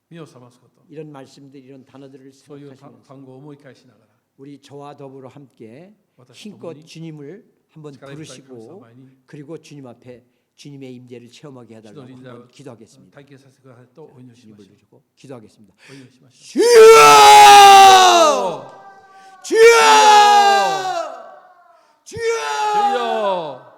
目を覚ますこと、 이런 말씀들, 이런 단어들을 そういう 생각하시면서 単語を思い返しながら 우리 저와 더불어 함께 私と 힘껏 共に 주님을 한번 力いっぱい神様 부르시고 前に 그리고 주님 앞에 주님의 임재를 체험하게 主の 해달라고 臨在を 한번 기도하겠습니다. 体験させてくださいとお祈りし 주님 ましょう。 부르시고 기도하겠습니다. お祈りしましょう。 주여! 주여! 주여! 주여!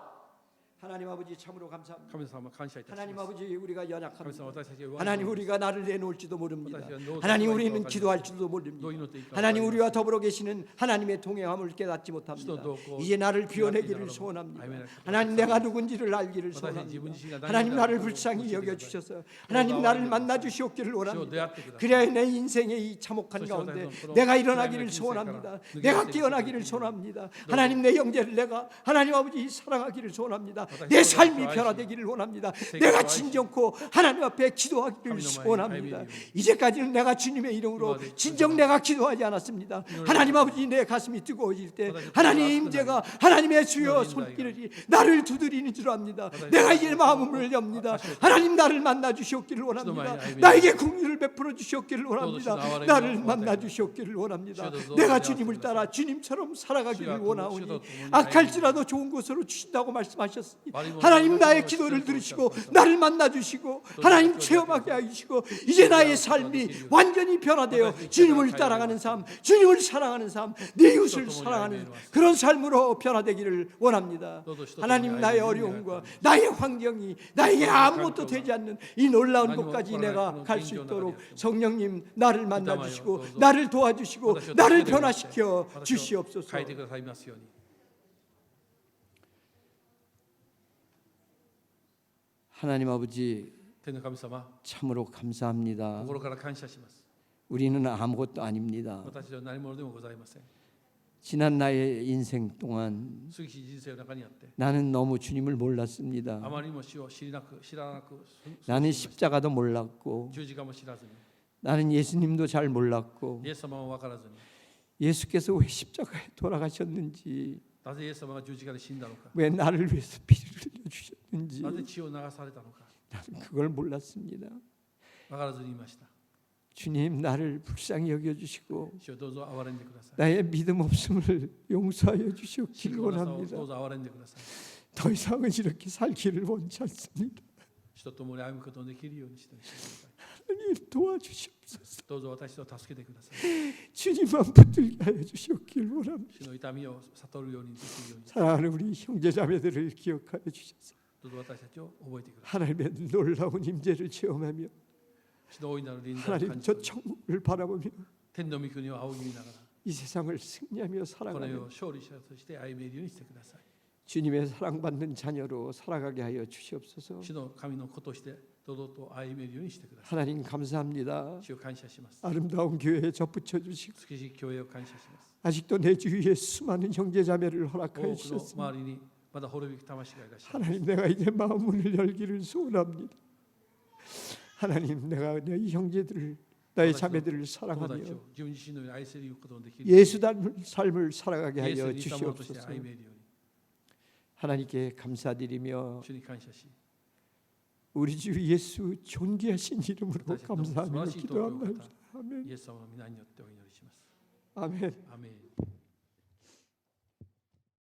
하나님 아버지 참으로 감사합니다. 神様感謝いたし 하나님 ます 아버지 우리가 神様 연약합니다. 私たちが弱い 하나님 ものです 우리가 나를 내놓을지도 모릅니다.私は 하나님 우리는 기도할 줄도 모릅니다. どう祈っていいか 하나님 分かりません 우리와 더불어 계시는 하나님의 동행함을 깨닫지 못합니다. 이제 나를 비워내기를 소원합니다. 하나님 내가 누군지를 알기를 소원합니다. 하나님 나를 불쌍히 여겨주셔서 하나님 나를 만나주시옵기를 원합니다. 그래야 내 인생의 이 참혹한 가운데 내가 일어나기를 소원합니다. 내가 깨어나기를 소원합니다. 하나님 내 형제를 내가 하나님 아버지 사랑하기를 소원합니다. 내 삶이 변화되기를 원합니다. 내가 진정코 하나님 앞에 기도하기를 소원합니다. 이제까지는 내가 주님의 이름으로 진정 내가 기도하지 않았습니다. 하나님 아버지 내 가슴이 뜨거워질 때 하나님의 임재가 하나님의 주여 손길이 나를 두드리는 줄 압니다. 내가 이제 마음을 엽니다. 하나님 나를 만나 주시옵기를 원합니다. 나에게 긍휼을 베풀어 주시옵기를 원합니다. 나를 만나 주시옵기를 원합니다. 내가 주님을 따라 주님처럼 살아가기를 원하오니 악할지라도 좋은 곳으로 주신다고 말씀하셨으니 하나님 나의 기도를 들으시고 나를 만나 주시고 하나님 체험하게 하시고 이제 나의 삶이 완전히 변화되어 주님을 따라가는 삶, 주님을 사랑하는 삶, 내 이웃을 사랑하는 그런 삶으로 변화되기를 원합니다. 하나님 나의 어려움과 나의 환경이 나에게 아무것도 되지 않는 이 놀라운 곳까지 내가 갈 수 있도록 성령님 나를 만나 주시고 나를 도와주시고 나를 변화시켜 주시옵소서. 変えてくださいますように 하나님 아버지 天の神様 참으로 감사합니다. 心から感謝します 우리는 아무것도 아닙니다. 私は何者でもございません 지난 나의 인생 동안 過ぎし人生の中にあって 나는 너무 주님을 몰랐습니다. あまりにも死を知らなく 나는 십자가도 몰랐고 十字架も知らずに 나는 예수님도 잘 몰랐고 イエス様も分からずに 예수께서 왜 십자가에 돌아가셨는지 なぜイエス様が十字架で死んだのか 왜 나를 위해서 피를 흘려주셨는지 なぜ血を流されたのか 나는 그걸 몰랐습니다. 分からずにいました 주님 나를 불쌍히 여겨주시고 主をどうぞ憐れんでください 나의 믿음 없음을 용서하여 주시옵기를 信仰なさを 원합니다. どうぞ憐れんでください 더 이상은 이렇게 살기를 원치 않습니다. 主と共に歩むことのできるようにしてください 하나님 도와주시옵소서. どうぞ私を助けてください 주님만 붙들게 하여 주시옵기를 원합니다. 主の痛みを悟るようにできるように 사랑하는 우리 형제자매들을 기억하여 주셔서 どうぞ私たちを覚えてください 하나님의 놀라운 임재를 체험하며 主の大いなる臨在を 하나님 感じ 저 천국을 바라보며 天の御国を仰ぎ見ながら 이 세상을 승리하며 この世 살아가며 を勝利者として歩めるようにしてください 주님의 사랑받는 자녀로 살아가게 하여 주시옵소서. 主の神の子として堂々と歩めるようにしてくださ 하나님 감사합니다. い主を感謝します 아름다운 교회에 접붙여 주시고 美しい教会を感謝します 아직도 내 주위에 수많은 형제자매를 多 허락하여 くの 주셨습니다. 周りにまだ滅びく魂がいらっしゃる 하나님 내가 이제 마음 문을 열기를 소원합니다. 하나님 내가 이 형제들을 나의 자매들을 友 사랑하며 達を自分自身のように愛せることのできる 예수 닮은 삶을 살아가게 イエス 하여 に似たものとして 주시옵소서. 歩めるように 하나님께 감사드리며 主に感謝し 우리 주 예수 존귀하신 이름으로 私たちの素晴 감사하며 らしい祷告を 기도합니다. 아멘. イエス様の皆によってお祈りします 아멘. アメン